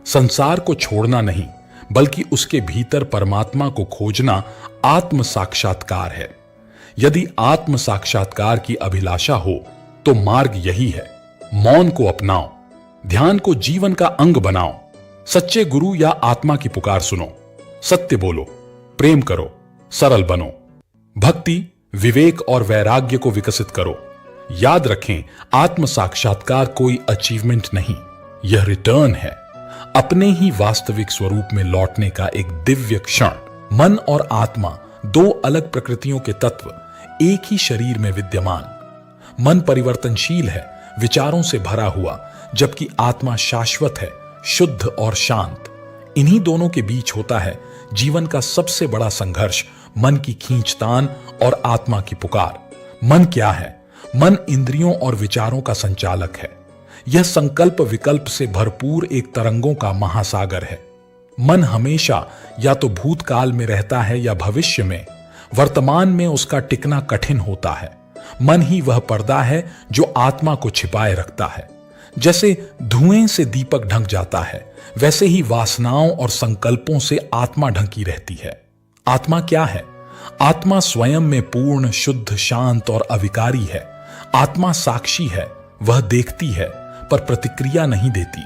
[SPEAKER 2] संसार को छोड़ना नहीं बल्कि उसके भीतर परमात्मा को खोजना आत्म साक्षात्कार है। यदि आत्म साक्षात्कार की अभिलाषा हो तो मार्ग यही है। मौन को अपनाओ, ध्यान को जीवन का अंग बनाओ, सच्चे गुरु या आत्मा की पुकार सुनो, सत्य बोलो, प्रेम करो, सरल बनो, भक्ति, विवेक और वैराग्य को विकसित करो। याद रखें, आत्म साक्षात्कार कोई अचीवमेंट नहीं, यह रिटर्न है, अपने ही वास्तविक स्वरूप में लौटने का एक दिव्य क्षण। मन और आत्मा दो अलग प्रकृतियों के तत्व एक ही शरीर में विद्यमान। मन परिवर्तनशील है, विचारों से भरा हुआ, जबकि आत्मा शाश्वत है, शुद्ध और शांत। इन्हीं दोनों के बीच होता है जीवन का सबसे बड़ा संघर्ष, मन की खींचतान और आत्मा की पुकार। मन क्या है? मन इंद्रियों और विचारों का संचालक है। यह संकल्प विकल्प से भरपूर एक तरंगों का महासागर है। मन हमेशा या तो भूतकाल में रहता है या भविष्य में। वर्तमान में उसका टिकना कठिन होता है। मन ही वह पर्दा है जो आत्मा को छिपाए रखता है। जैसे धुएं से दीपक ढंक जाता है, वैसे ही वासनाओं और संकल्पों से आत्मा ढंकी रहती है। आत्मा क्या है? आत्मा स्वयं में पूर्ण, शुद्ध, शांत और अविकारी है। आत्मा साक्षी है, वह देखती है पर प्रतिक्रिया नहीं देती।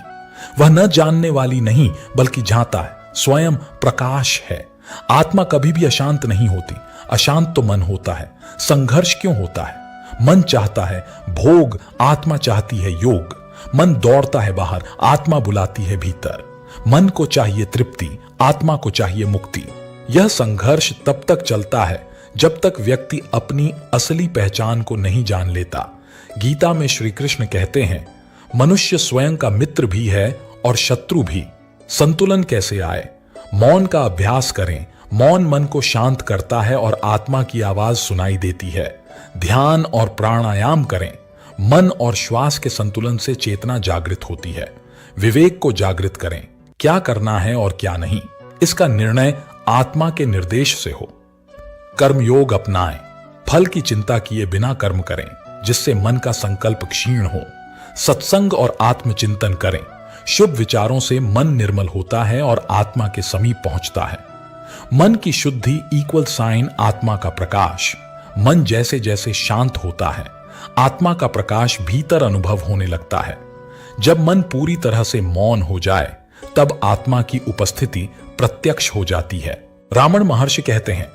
[SPEAKER 2] वह न जानने वाली नहीं बल्कि जानता है, स्वयं प्रकाश है। आत्मा कभी भी अशांत नहीं होती। अशांत तो मन होता है। संघर्ष क्यों होता है? मन चाहता है भोग, आत्मा चाहती है योग। मन दौड़ता है बाहर, आत्मा बुलाती है भीतर। मन को चाहिए तृप्ति, आत्मा को चाहिए मुक्ति। यह संघर्ष तब तक चलता है जब तक व्यक्ति अपनी असली पहचान को नहीं जान लेता। गीता में श्री कृष्ण कहते हैं, मनुष्य स्वयं का मित्र भी है और शत्रु भी। संतुलन कैसे आए? मौन का अभ्यास करें। मौन मन को शांत करता है और आत्मा की आवाज सुनाई देती है। ध्यान और प्राणायाम करें। मन और श्वास के संतुलन से चेतना जागृत होती है। विवेक को जागृत करें। क्या करना है और क्या नहीं, इसका निर्णय आत्मा के निर्देश से हो। कर्मयोग अपनाएं। फल की चिंता किए बिना कर्म करें, जिससे मन का संकल्प क्षीण हो। सत्संग और आत्मचिंतन करें। शुभ विचारों से मन निर्मल होता है और आत्मा के समीप पहुंचता है। मन की शुद्धि इक्वल साइन आत्मा का प्रकाश। मन जैसे जैसे शांत होता है, आत्मा का प्रकाश भीतर अनुभव होने लगता है। जब मन पूरी तरह से मौन हो जाए तब आत्मा की उपस्थिति प्रत्यक्ष हो जाती है। रावण महर्षि कहते हैं,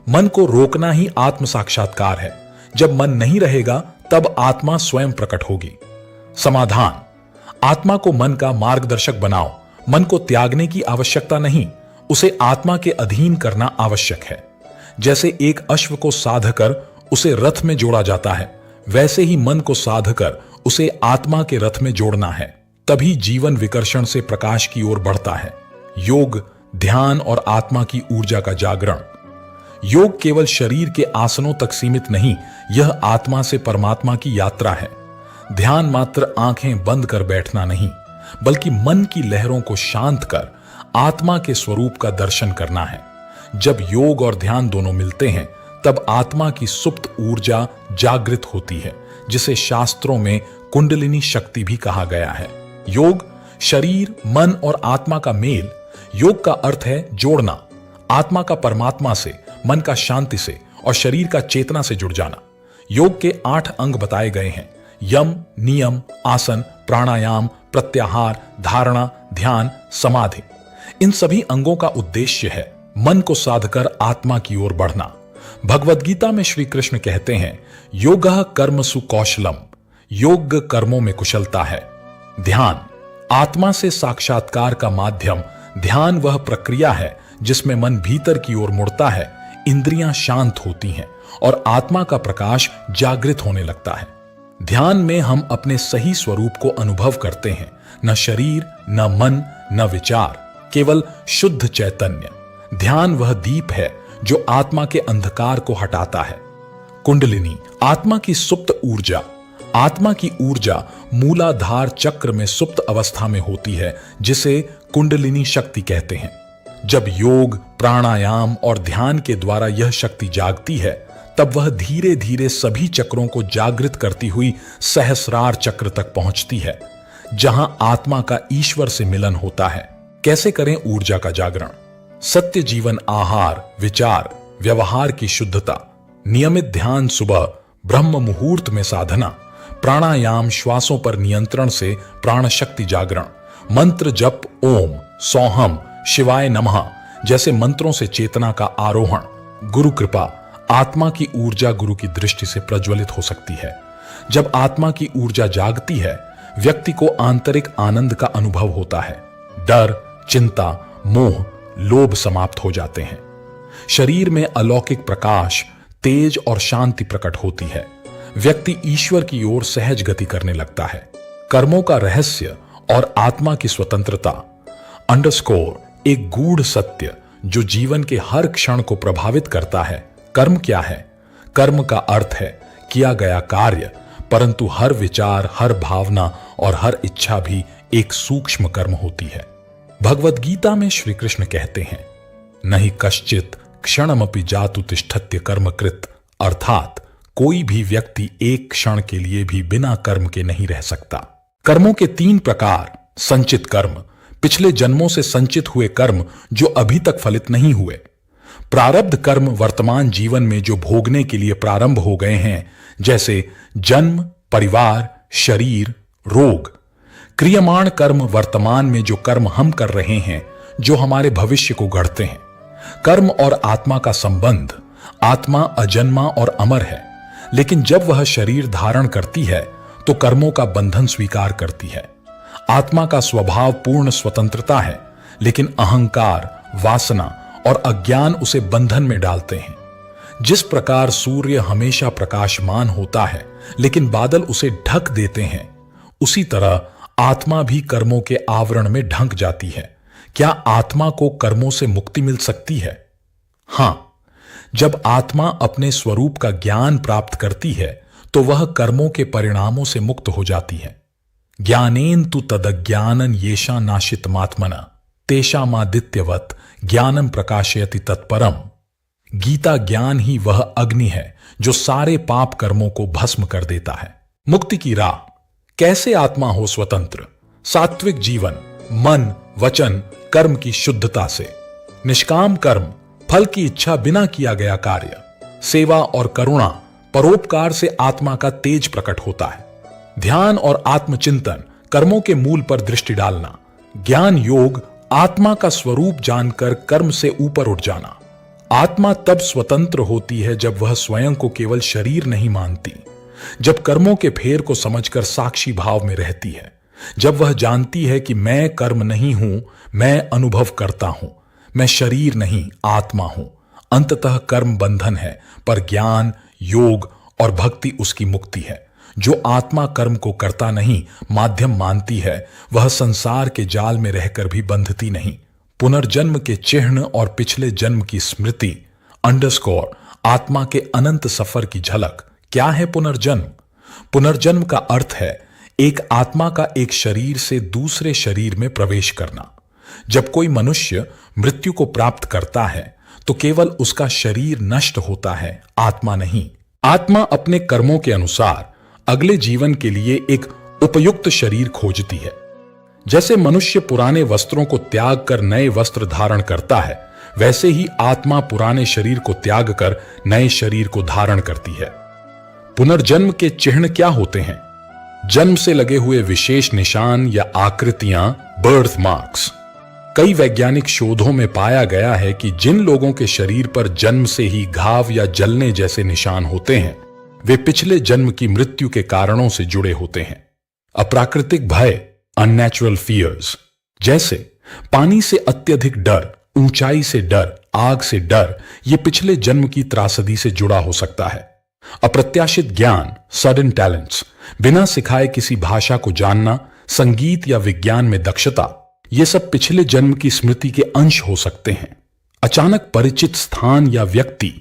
[SPEAKER 2] मन को रोकना ही आत्म साक्षात्कार है। जब मन नहीं रहेगा तब आत्मा स्वयं प्रकट होगी। समाधान: आत्मा को मन का मार्गदर्शक बनाओ। मन को त्यागने की आवश्यकता नहीं, उसे आत्मा के अधीन करना आवश्यक है। जैसे एक अश्व को साधकर उसे रथ में जोड़ा जाता है, वैसे ही मन को साधकर उसे आत्मा के रथ में जोड़ना है। तभी जीवन विकर्षण से प्रकाश की ओर बढ़ता है। योग, ध्यान और आत्मा की ऊर्जा का जागरण। योग केवल शरीर के आसनों तक सीमित नहीं, यह आत्मा से परमात्मा की यात्रा है। ध्यान मात्र आंखें बंद कर बैठना नहीं, बल्कि मन की लहरों को शांत कर आत्मा के स्वरूप का दर्शन करना है। जब योग और ध्यान दोनों मिलते हैं तब आत्मा की सुप्त ऊर्जा जागृत होती है, जिसे शास्त्रों में कुंडलिनी शक्ति भी कहा गया है। योग शरीर, मन और आत्मा का मेल। योग का अर्थ है जोड़ना, आत्मा का परमात्मा से, मन का शांति से और शरीर का चेतना से जुड़ जाना। योग के 8 अंग बताए गए हैं: यम, नियम, आसन, प्राणायाम, प्रत्याहार, धारणा, ध्यान, समाधि। इन सभी अंगों का उद्देश्य है मन को साधकर आत्मा की ओर बढ़ना। भगवद गीता में श्री कृष्ण कहते हैं, योगः कर्मसु कौशलम। योग कर्मों में कुशलता है। ध्यान: आत्मा से साक्षात्कार का माध्यम। ध्यान वह प्रक्रिया है जिसमें मन भीतर की ओर मुड़ता है, इंद्रियां शांत होती हैं और आत्मा का प्रकाश जागृत होने लगता है। ध्यान में हम अपने सही स्वरूप को अनुभव करते हैं, न शरीर, न मन, न विचार, केवल शुद्ध चैतन्य। ध्यान वह दीप है जो आत्मा के अंधकार को हटाता है। कुंडलिनी आत्मा की सुप्त ऊर्जा। आत्मा की ऊर्जा मूलाधार चक्र में सुप्त अवस्था में होती है, जिसे कुंडलिनी शक्ति कहते हैं। जब योग, प्राणायाम और ध्यान के द्वारा यह शक्ति जागती है, तब वह धीरे धीरे सभी चक्रों को जागृत करती हुई सहस्रार चक्र तक पहुंचती है, जहां आत्मा का ईश्वर से मिलन होता है। कैसे करें ऊर्जा का जागरण? सत्य जीवन, आहार, विचार, व्यवहार की शुद्धता, नियमित ध्यान, सुबह ब्रह्म मुहूर्त में साधना, प्राणायाम, श्वासों पर नियंत्रण से प्राण शक्ति जागरण, मंत्र जप, ओम, सौहम, शिवाय नमः जैसे मंत्रों से चेतना का आरोहण। गुरु कृपा। आत्मा की ऊर्जा गुरु की दृष्टि से प्रज्वलित हो सकती है। जब आत्मा की ऊर्जा जागती है, व्यक्ति को आंतरिक आनंद का अनुभव होता है। डर, चिंता, मोह, लोभ समाप्त हो जाते हैं। शरीर में अलौकिक प्रकाश, तेज और शांति प्रकट होती है। व्यक्ति ईश्वर की ओर सहज गति करने लगता है। कर्मों का रहस्य और आत्मा की स्वतंत्रता _ एक गूढ़ सत्य जो जीवन के हर क्षण को प्रभावित करता है। कर्म क्या है? कर्म का अर्थ है किया गया कार्य, परंतु हर विचार, हर भावना और हर इच्छा भी एक सूक्ष्म कर्म होती है। भगवद गीता में श्री कृष्ण कहते हैं, नहीं कश्चित क्षणमपि जातु तिष्ठत्य कर्मकृत, अर्थात कोई भी व्यक्ति एक क्षण के लिए भी बिना कर्म के नहीं रह सकता। कर्मों के 3 प्रकार: संचित कर्म, पिछले जन्मों से संचित हुए कर्म जो अभी तक फलित नहीं हुए; प्रारब्ध कर्म, वर्तमान जीवन में जो भोगने के लिए प्रारंभ हो गए हैं, जैसे जन्म, परिवार, शरीर, रोग; क्रियमाण कर्म, वर्तमान में जो कर्म हम कर रहे हैं, जो हमारे भविष्य को गढ़ते हैं। कर्म और आत्मा का संबंध: आत्मा अजन्मा और अमर है, लेकिन जब वह शरीर धारण करती है तो कर्मों का बंधन स्वीकार करती है। आत्मा का स्वभाव पूर्ण स्वतंत्रता है, लेकिन अहंकार, वासना और अज्ञान उसे बंधन में डालते हैं। जिस प्रकार सूर्य हमेशा प्रकाशमान होता है, लेकिन बादल उसे ढक देते हैं, उसी तरह आत्मा भी कर्मों के आवरण में ढंक जाती है। क्या आत्मा को कर्मों से मुक्ति मिल सकती है? हां, जब आत्मा अपने स्वरूप का ज्ञान प्राप्त करती है तो वह कर्मों के परिणामों से मुक्त हो जाती है। ज्ञानेन तु तदज्ञानन येषा नाशितमात्मना तेषामादित्यवत ज्ञानम प्रकाशयति तत्परम। गीता ज्ञान ही वह अग्नि है जो सारे पाप कर्मों को भस्म कर देता है। मुक्ति की राह: कैसे आत्मा हो स्वतंत्र? सात्विक जीवन, मन, वचन, कर्म की शुद्धता से। निष्काम कर्म, फल की इच्छा बिना किया गया कार्य। सेवा और करुणा, परोपकार से आत्मा का तेज प्रकट होता है। ध्यान और आत्मचिंतन, कर्मों के मूल पर दृष्टि डालना। ज्ञान योग, आत्मा का स्वरूप जानकर कर्म से ऊपर उठ जाना। आत्मा तब स्वतंत्र होती है जब वह स्वयं को केवल शरीर नहीं मानती, जब कर्मों के फेर को समझकर साक्षी भाव में रहती है, जब वह जानती है कि मैं कर्म नहीं हूं, मैं अनुभव करता हूं, मैं शरीर नहीं आत्मा हूं। अंततः कर्म बंधन है, पर ज्ञान, योग और भक्ति उसकी मुक्ति है। जो आत्मा कर्म को करता नहीं, माध्यम मानती है, वह संसार के जाल में रहकर भी बंधती नहीं। पुनर्जन्म के चिन्ह और पिछले जन्म की स्मृति _ आत्मा के अनंत सफर की झलक। क्या है पुनर्जन्म? पुनर्जन्म का अर्थ है एक आत्मा का एक शरीर से दूसरे शरीर में प्रवेश करना। जब कोई मनुष्य मृत्यु को प्राप्त करता है तो केवल उसका शरीर नष्ट होता है, आत्मा नहीं। आत्मा अपने कर्मों के अनुसार अगले जीवन के लिए एक उपयुक्त शरीर खोजती है। जैसे मनुष्य पुराने वस्त्रों को त्याग कर नए वस्त्र धारण करता है, वैसे ही आत्मा पुराने शरीर को त्याग कर नए शरीर को धारण करती है। पुनर्जन्म के चिन्ह क्या होते हैं? जन्म से लगे हुए विशेष निशान या आकृतियां, बर्थ मार्क्स। कई वैज्ञानिक शोधों में पाया गया है कि जिन लोगों के शरीर पर जन्म से ही घाव या जलने जैसे निशान होते हैं, वे पिछले जन्म की मृत्यु के कारणों से जुड़े होते हैं। अप्राकृतिक भय, अननेचुरल फियर्स, जैसे पानी से अत्यधिक डर, ऊंचाई से डर, आग से डर ये पिछले जन्म की त्रासदी से जुड़ा हो सकता है। अप्रत्याशित ज्ञान, सडन टैलेंट्स, बिना सिखाए किसी भाषा को जानना, संगीत या विज्ञान में दक्षता, ये सब पिछले जन्म की स्मृति के अंश हो सकते हैं। अचानक परिचित स्थान या व्यक्ति,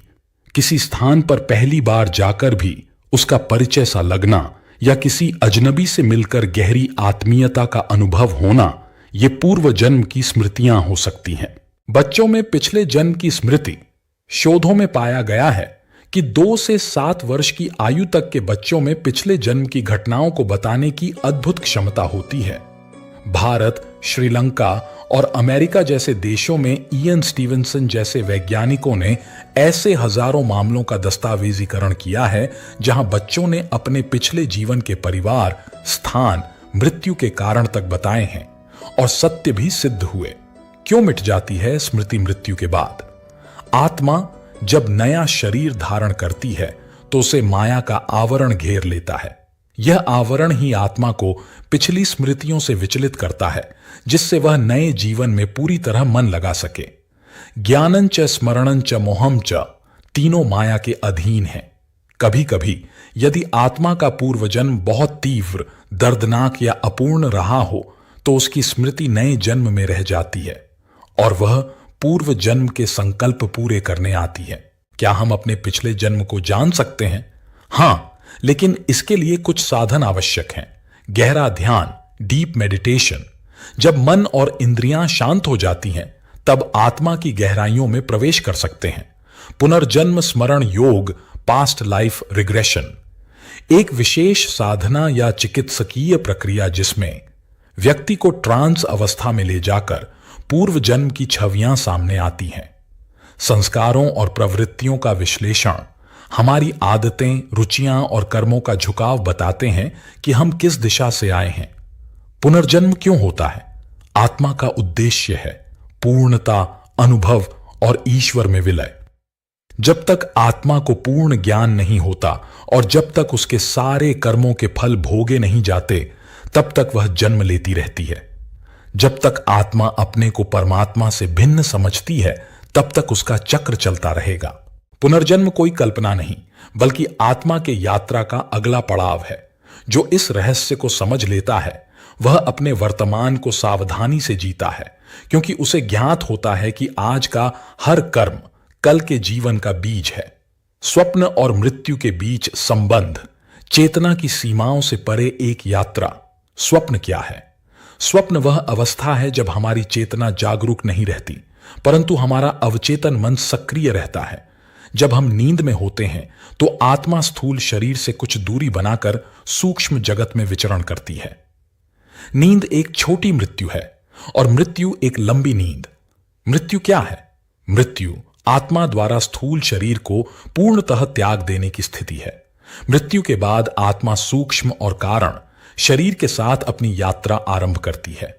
[SPEAKER 2] किसी स्थान पर पहली बार जाकर भी उसका परिचय सा लगना या किसी अजनबी से मिलकर गहरी आत्मीयता का अनुभव होना, ये पूर्व जन्म की स्मृतियां हो सकती हैं। बच्चों में पिछले जन्म की स्मृति, शोधों में पाया गया है कि 2 से 7 वर्ष की आयु तक के बच्चों में पिछले जन्म की घटनाओं को बताने की अद्भुत क्षमता होती है। भारत, श्रीलंका और अमेरिका जैसे देशों में इयन स्टीवनसन जैसे वैज्ञानिकों ने ऐसे हजारों मामलों का दस्तावेजीकरण किया है जहां बच्चों ने अपने पिछले जीवन के परिवार, स्थान, मृत्यु के कारण तक बताए हैं और सत्य भी सिद्ध हुए। क्यों मिट जाती है स्मृति मृत्यु के बाद? आत्मा जब नया शरीर धारण करती है तो उसे माया का आवरण घेर लेता है। यह आवरण ही आत्मा को पिछली स्मृतियों से विचलित करता है, जिससे वह नए जीवन में पूरी तरह मन लगा सके। ज्ञानं च स्मरणं च मोहं च, तीनों माया के अधीन हैं। कभी कभी यदि आत्मा का पूर्व जन्म बहुत तीव्र, दर्दनाक या अपूर्ण रहा हो तो उसकी स्मृति नए जन्म में रह जाती है और वह पूर्व जन्म के संकल्प पूरे करने आती है। क्या हम अपने पिछले जन्म को जान सकते हैं? हां, लेकिन इसके लिए कुछ साधन आवश्यक हैं। गहरा ध्यान, डीप मेडिटेशन। जब मन और इंद्रियां शांत हो जाती हैं, तब आत्मा की गहराइयों में प्रवेश कर सकते हैं। पुनर्जन्म स्मरण योग, पास्ट लाइफ रिग्रेशन, एक विशेष साधना या चिकित्सकीय प्रक्रिया जिसमें व्यक्ति को ट्रांस अवस्था में ले जाकर पूर्व जन्म की छवियां सामने आती हैं। संस्कारों और प्रवृत्तियों का विश्लेषण, हमारी आदतें, रुचियां और कर्मों का झुकाव बताते हैं कि हम किस दिशा से आए हैं। पुनर्जन्म क्यों होता है? आत्मा का उद्देश्य है पूर्णता, अनुभव और ईश्वर में विलय। जब तक आत्मा को पूर्ण ज्ञान नहीं होता और जब तक उसके सारे कर्मों के फल भोगे नहीं जाते, तब तक वह जन्म लेती रहती है। जब तक आत्मा अपने को परमात्मा से भिन्न समझती है, तब तक उसका चक्र चलता रहेगा। पुनर्जन्म कोई कल्पना नहीं, बल्कि आत्मा के यात्रा का अगला पड़ाव है। जो इस रहस्य को समझ लेता है, वह अपने वर्तमान को सावधानी से जीता है, क्योंकि उसे ज्ञात होता है कि आज का हर कर्म कल के जीवन का बीज है। स्वप्न और मृत्यु के बीच संबंध, चेतना की सीमाओं से परे एक यात्रा। स्वप्न क्या है? स्वप्न वह अवस्था है जब हमारी चेतना जागरूक नहीं रहती, परंतु हमारा अवचेतन मन सक्रिय रहता है। जब हम नींद में होते हैं तो आत्मा स्थूल शरीर से कुछ दूरी बनाकर सूक्ष्म जगत में विचरण करती है। नींद एक छोटी मृत्यु है और मृत्यु एक लंबी नींद। मृत्यु क्या है? मृत्यु आत्मा द्वारा स्थूल शरीर को पूर्णतः त्याग देने की स्थिति है। मृत्यु के बाद आत्मा सूक्ष्म और कारण शरीर के साथ अपनी यात्रा आरंभ करती है।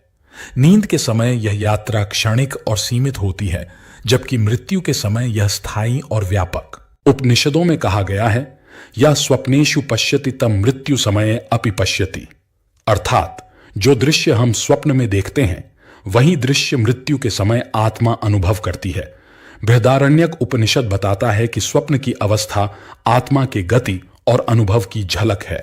[SPEAKER 2] नींद के समय यह यात्रा क्षणिक और सीमित होती है, जबकि मृत्यु के समय यह स्थायी और व्यापक। उपनिषदों में कहा गया है, या स्वप्नेषु पश्यति तम मृत्यु समय अपि पश्यति, अर्थात जो दृश्य हम स्वप्न में देखते हैं वही दृश्य मृत्यु के समय आत्मा अनुभव करती है। बृहदारण्यक उपनिषद बताता है कि स्वप्न की अवस्था आत्मा के गति और अनुभव की झलक है।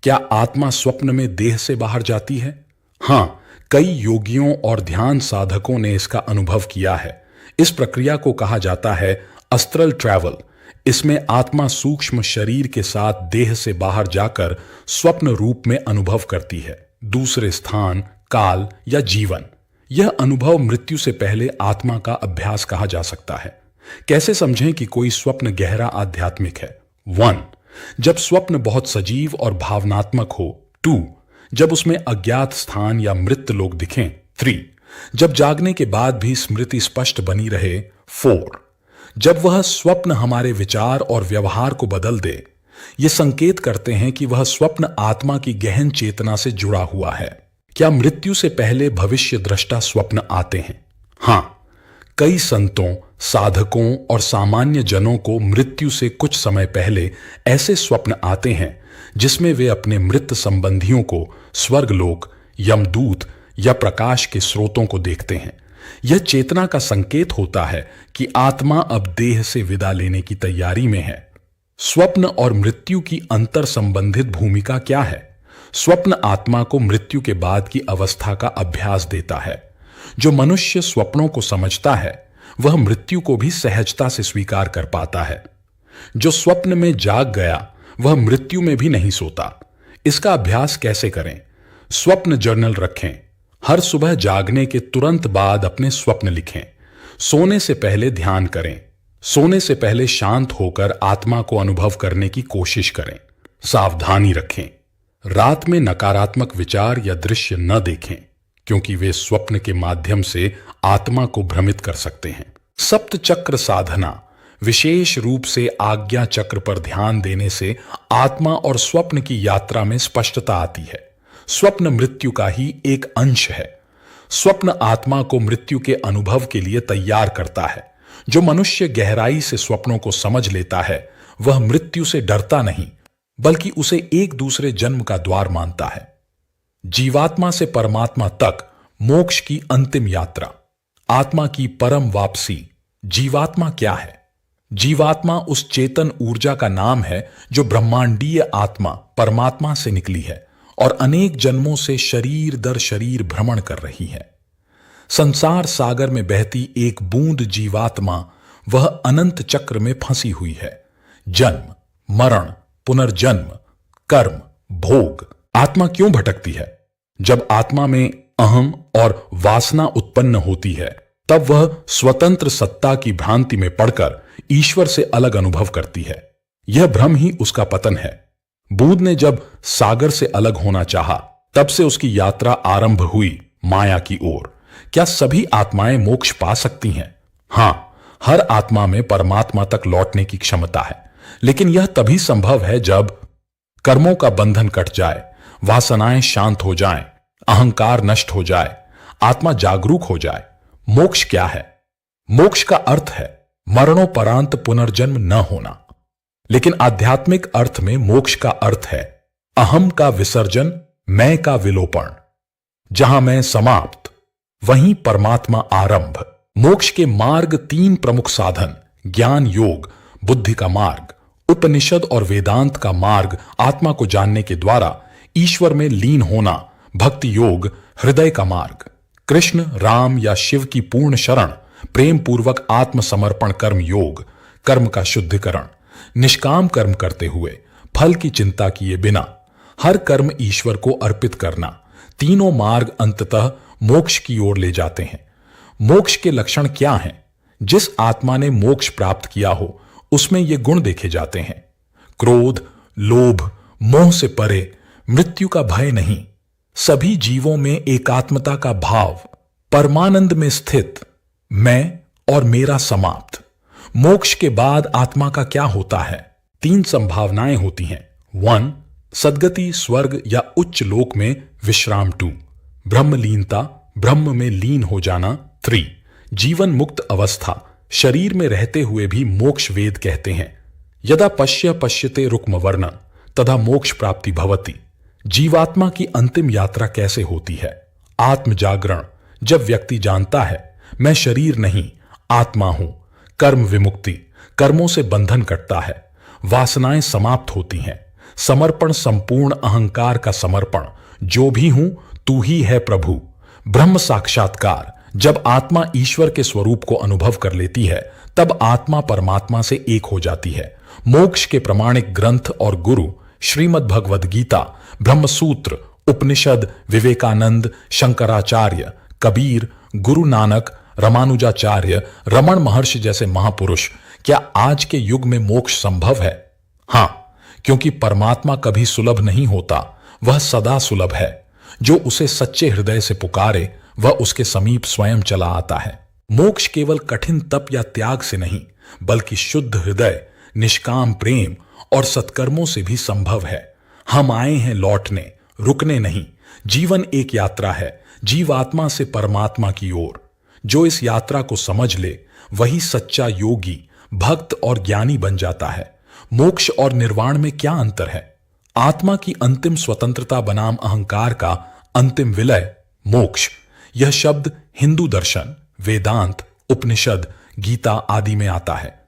[SPEAKER 2] क्या आत्मा स्वप्न में देह से बाहर जाती है? हां, कई योगियों और ध्यान साधकों ने इसका अनुभव किया है। इस प्रक्रिया को कहा जाता है अस्त्रल ट्रैवल। इसमें आत्मा सूक्ष्म शरीर के साथ देह से बाहर जाकर स्वप्न रूप में अनुभव करती है, दूसरे स्थान, काल या जीवन। यह अनुभव मृत्यु से पहले आत्मा का अभ्यास कहा जा सकता है। कैसे समझें कि कोई स्वप्न गहरा आध्यात्मिक है? 1. जब स्वप्न बहुत सजीव और भावनात्मक हो। 2. जब उसमें अज्ञात स्थान या मृत लोग दिखें। 3. जब जागने के बाद भी स्मृति स्पष्ट बनी रहे। 4. जब वह स्वप्न हमारे विचार और व्यवहार को बदल दे। ये संकेत करते हैं कि वह स्वप्न आत्मा की गहन चेतना से जुड़ा हुआ है। क्या मृत्यु से पहले भविष्य दृष्टा स्वप्न आते हैं? हां, कई संतों, साधकों और सामान्य जनों को मृत्यु से कुछ समय पहले ऐसे स्वप्न आते हैं जिसमें वे अपने मृत संबंधियों को स्वर्गलोक, यमदूत या प्रकाश के स्रोतों को देखते हैं, यह चेतना का संकेत होता है कि आत्मा अब देह से विदा लेने की तैयारी में है। स्वप्न और मृत्यु की अंतर संबंधित भूमिका क्या है? स्वप्न आत्मा को मृत्यु के बाद की अवस्था का अभ्यास देता है। जो मनुष्य स्वप्नों को समझता है वह मृत्यु को भी सहजता से स्वीकार कर पाता है। जो स्वप्न में जाग गया वह मृत्यु में भी नहीं सोता। इसका अभ्यास कैसे करें? स्वप्न जर्नल रखें। हर सुबह जागने के तुरंत बाद अपने स्वप्न लिखें। सोने से पहले ध्यान करें। सोने से पहले शांत होकर आत्मा को अनुभव करने की कोशिश करें। सावधानी रखें। रात में नकारात्मक विचार या दृश्य न देखें, क्योंकि वे स्वप्न के माध्यम से आत्मा को भ्रमित कर सकते हैं। सप्त चक्र साधना, विशेष रूप से आज्ञा चक्र पर ध्यान देने से आत्मा और स्वप्न की यात्रा में स्पष्टता आती है। स्वप्न मृत्यु का ही एक अंश है। स्वप्न आत्मा को मृत्यु के अनुभव के लिए तैयार करता है। जो मनुष्य गहराई से स्वप्नों को समझ लेता है वह मृत्यु से डरता नहीं, बल्कि उसे एक दूसरे जन्म का द्वार मानता है। जीवात्मा से परमात्मा तक मोक्ष की अंतिम यात्रा, आत्मा की परम वापसी। जीवात्मा क्या है? जीवात्मा उस चेतन ऊर्जा का नाम है जो ब्रह्मांडीय आत्मा परमात्मा से निकली है और अनेक जन्मों से शरीर दर शरीर भ्रमण कर रही है। संसार सागर में बहती एक बूंद जीवात्मा वह अनंत चक्र में फंसी हुई है। जन्म, मरण, पुनर्जन्म, कर्म, भोग। आत्मा क्यों भटकती है? जब आत्मा में अहम और वासना उत्पन्न होती है तब वह स्वतंत्र सत्ता की भ्रांति में पड़कर ईश्वर से अलग अनुभव करती है। यह भ्रम ही उसका पतन है। बूंद ने जब सागर से अलग होना चाहा तब से उसकी यात्रा आरंभ हुई माया की ओर। क्या सभी आत्माएं मोक्ष पा सकती हैं? हां, हर आत्मा में परमात्मा तक लौटने की क्षमता है, लेकिन यह तभी संभव है जब कर्मों का बंधन कट जाए, वासनाएं शांत हो जाएं, अहंकार नष्ट हो जाए, आत्मा जागरूक हो जाए। मोक्ष क्या है? मोक्ष का अर्थ है मरणोपरांत पुनर्जन्म न होना। लेकिन आध्यात्मिक अर्थ में मोक्ष का अर्थ है अहम का विसर्जन, मैं का विलोपन। जहां मैं समाप्त वहीं परमात्मा आरंभ। मोक्ष के मार्ग 3 प्रमुख साधन, ज्ञान योग, बुद्धि का मार्ग, उपनिषद और वेदांत का मार्ग आत्मा को जानने के द्वारा ईश्वर में लीन होना, भक्ति योग, हृदय का मार्ग, कृष्ण, राम या शिव की पूर्ण शरण, प्रेम पूर्वक आत्मसमर्पण कर्म योग, कर्म का शुद्धिकरण, निष्काम कर्म करते हुए फल की चिंता किए बिना हर कर्म ईश्वर को अर्पित करना। तीनों मार्ग अंततः मोक्ष की ओर ले जाते हैं। मोक्ष के लक्षण क्या हैं? जिस आत्मा ने मोक्ष प्राप्त किया हो उसमें ये गुण देखे जाते हैं। क्रोध, लोभ, मोह से परे, मृत्यु का भय नहीं, सभी जीवों में एकात्मता का भाव, परमानंद में स्थित, मैं और मेरा समाप्त। मोक्ष के बाद आत्मा का क्या होता है? 3 संभावनाएं होती हैं। 1, सद्गति, स्वर्ग या उच्च लोक में विश्राम। 2, ब्रह्मलीनता, ब्रह्म में लीन हो जाना। 3, जीवन मुक्त अवस्था, शरीर में रहते हुए भी मोक्ष वेद कहते हैं। यदा पश्यते रुक्मवर्णं तदा मोक्ष प्राप्ति भवति। जीवात्मा की अंतिम यात्रा कैसे होती है? आत्म जागरण, जब व्यक्ति जानता है मैं शरीर नहीं आत्मा हूं। कर्म विमुक्ति, कर्मों से बंधन कटता है, वासनाएं समाप्त होती हैं। समर्पण, संपूर्ण अहंकार का समर्पण, जो भी हूं तू ही है प्रभु। ब्रह्म साक्षात्कार, जब आत्मा ईश्वर के स्वरूप को अनुभव कर लेती है तब आत्मा परमात्मा से एक हो जाती है। मोक्ष के प्रमाणिक ग्रंथ और गुरु श्रीमद् भगवद गीता, ब्रह्मसूत्र, उपनिषद, विवेकानंद, शंकराचार्य, कबीर, गुरु नानक, रामानुजाचार्य, रमण महर्षि जैसे महापुरुष। क्या आज के युग में मोक्ष संभव है? हां, क्योंकि परमात्मा कभी सुलभ नहीं होता, वह सदा सुलभ है। जो उसे सच्चे हृदय से पुकारे वह उसके समीप स्वयं चला आता है। मोक्ष केवल कठिन तप या त्याग से नहीं, बल्कि शुद्ध हृदय, निष्काम प्रेम और सत्कर्मों से भी संभव है। हम आए हैं लौटने, रुकने नहीं। जीवन एक यात्रा है, जीवात्मा से परमात्मा की ओर। जो इस यात्रा को समझ ले वही सच्चा योगी, भक्त और ज्ञानी बन जाता है। मोक्ष और निर्वाण में क्या अंतर है? आत्मा की अंतिम स्वतंत्रता बनाम अहंकार का अंतिम विलय, मोक्ष। यह शब्द हिंदू दर्शन, वेदांत, उपनिषद, गीता आदि में आता है।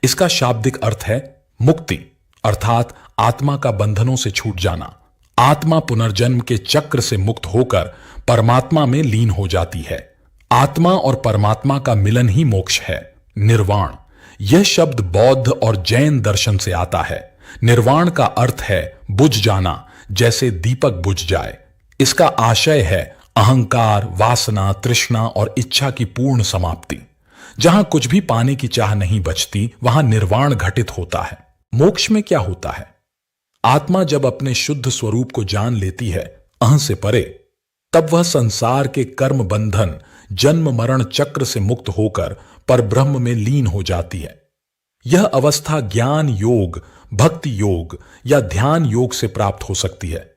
[SPEAKER 2] इसका शाब्दिक अर्थ है मुक्ति, अर्थात आत्मा का बंधनों से छूट जाना। आत्मा पुनर्जन्म के चक्र से मुक्त होकर परमात्मा में लीन हो जाती है। आत्मा और परमात्मा का मिलन ही मोक्ष है, निर्वाण। यह शब्द बौद्ध और जैन दर्शन से आता है। निर्वाण का अर्थ है बुझ जाना, जैसे दीपक बुझ जाए। इसका आशय है अहंकार, वासना, तृष्णा और इच्छा की पूर्ण समाप्ति। जहां कुछ भी पाने की चाह नहीं बचती, वहां निर्वाण घटित होता है। मोक्ष में क्या होता है? आत्मा जब अपने शुद्ध स्वरूप को जान लेती है, अहं से परे, तब वह संसार के कर्म बंधन, जन्म मरण चक्र से मुक्त होकर परब्रह्म में लीन हो जाती है। यह अवस्था ज्ञान योग, भक्ति योग या ध्यान योग से प्राप्त हो सकती है।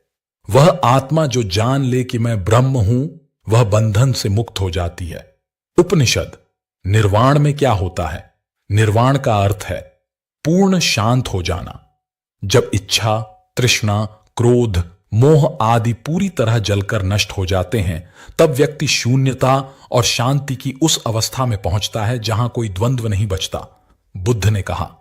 [SPEAKER 2] वह आत्मा जो जान ले कि मैं ब्रह्म हूं, वह बंधन से मुक्त हो जाती है। उपनिषद निर्वाण में क्या होता है? निर्वाण का अर्थ है पूर्ण शांत हो जाना। जब इच्छा, तृष्णा, क्रोध, मोह आदि पूरी तरह जलकर नष्ट हो जाते हैं, तब व्यक्ति शून्यता और शांति की उस अवस्था में पहुंचता है जहां कोई द्वंद्व नहीं बचता। बुद्ध ने कहा,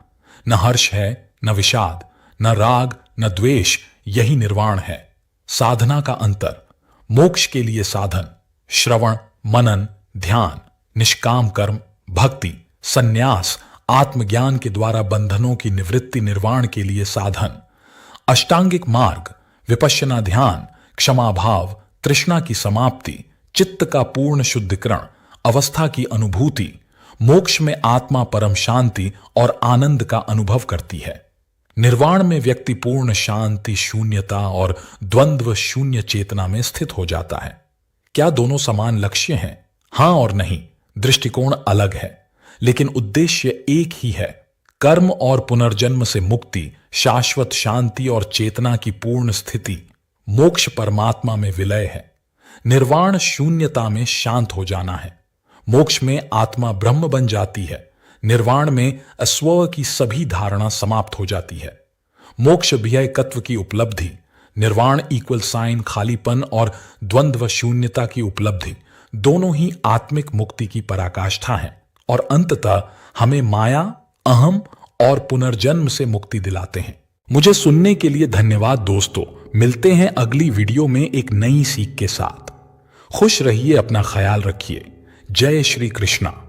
[SPEAKER 2] न हर्ष है, न विषाद, न राग, न द्वेष, यही निर्वाण है। साधना का अंतर। मोक्ष के लिए साधन श्रवण, मनन, ध्यान, निष्काम कर्म, भक्ति, संन्यास, आत्मज्ञान के द्वारा बंधनों की निवृत्ति, निर्वाण के लिए साधन। अष्टांगिक मार्ग, विपश्यना ध्यान, क्षमा भाव, तृष्णा की समाप्ति, चित्त का पूर्ण शुद्धिकरण, अवस्था की अनुभूति। मोक्ष में आत्मा परम शांति और आनंद का अनुभव करती है। निर्वाण में व्यक्ति पूर्ण शांति, शून्यता और द्वंद्व शून्य चेतना में स्थित हो जाता है। क्या दोनों समान लक्ष्य हैं? हां और नहीं, दृष्टिकोण अलग है, लेकिन उद्देश्य एक ही है। कर्म और पुनर्जन्म से मुक्ति, शाश्वत शांति और चेतना की पूर्ण स्थिति। मोक्ष परमात्मा में विलय है। निर्वाण शून्यता में शांत हो जाना है। मोक्ष में आत्मा ब्रह्म बन जाती है। निर्वाण में अस्व की सभी धारणा समाप्त हो जाती है। मोक्ष भयकत्व की उपलब्धि, निर्वाण इक्वल साइन खालीपन और द्वंद्व शून्यता की उपलब्धि, दोनों ही आत्मिक मुक्ति की पराकाष्ठा हैं और अंततः हमें माया, अहम और पुनर्जन्म से मुक्ति दिलाते हैं। मुझे सुनने के लिए धन्यवाद दोस्तों। मिलते हैं अगली वीडियो में एक नई सीख के साथ। खुश रहिए, अपना ख्याल रखिए। जय श्री कृष्णा।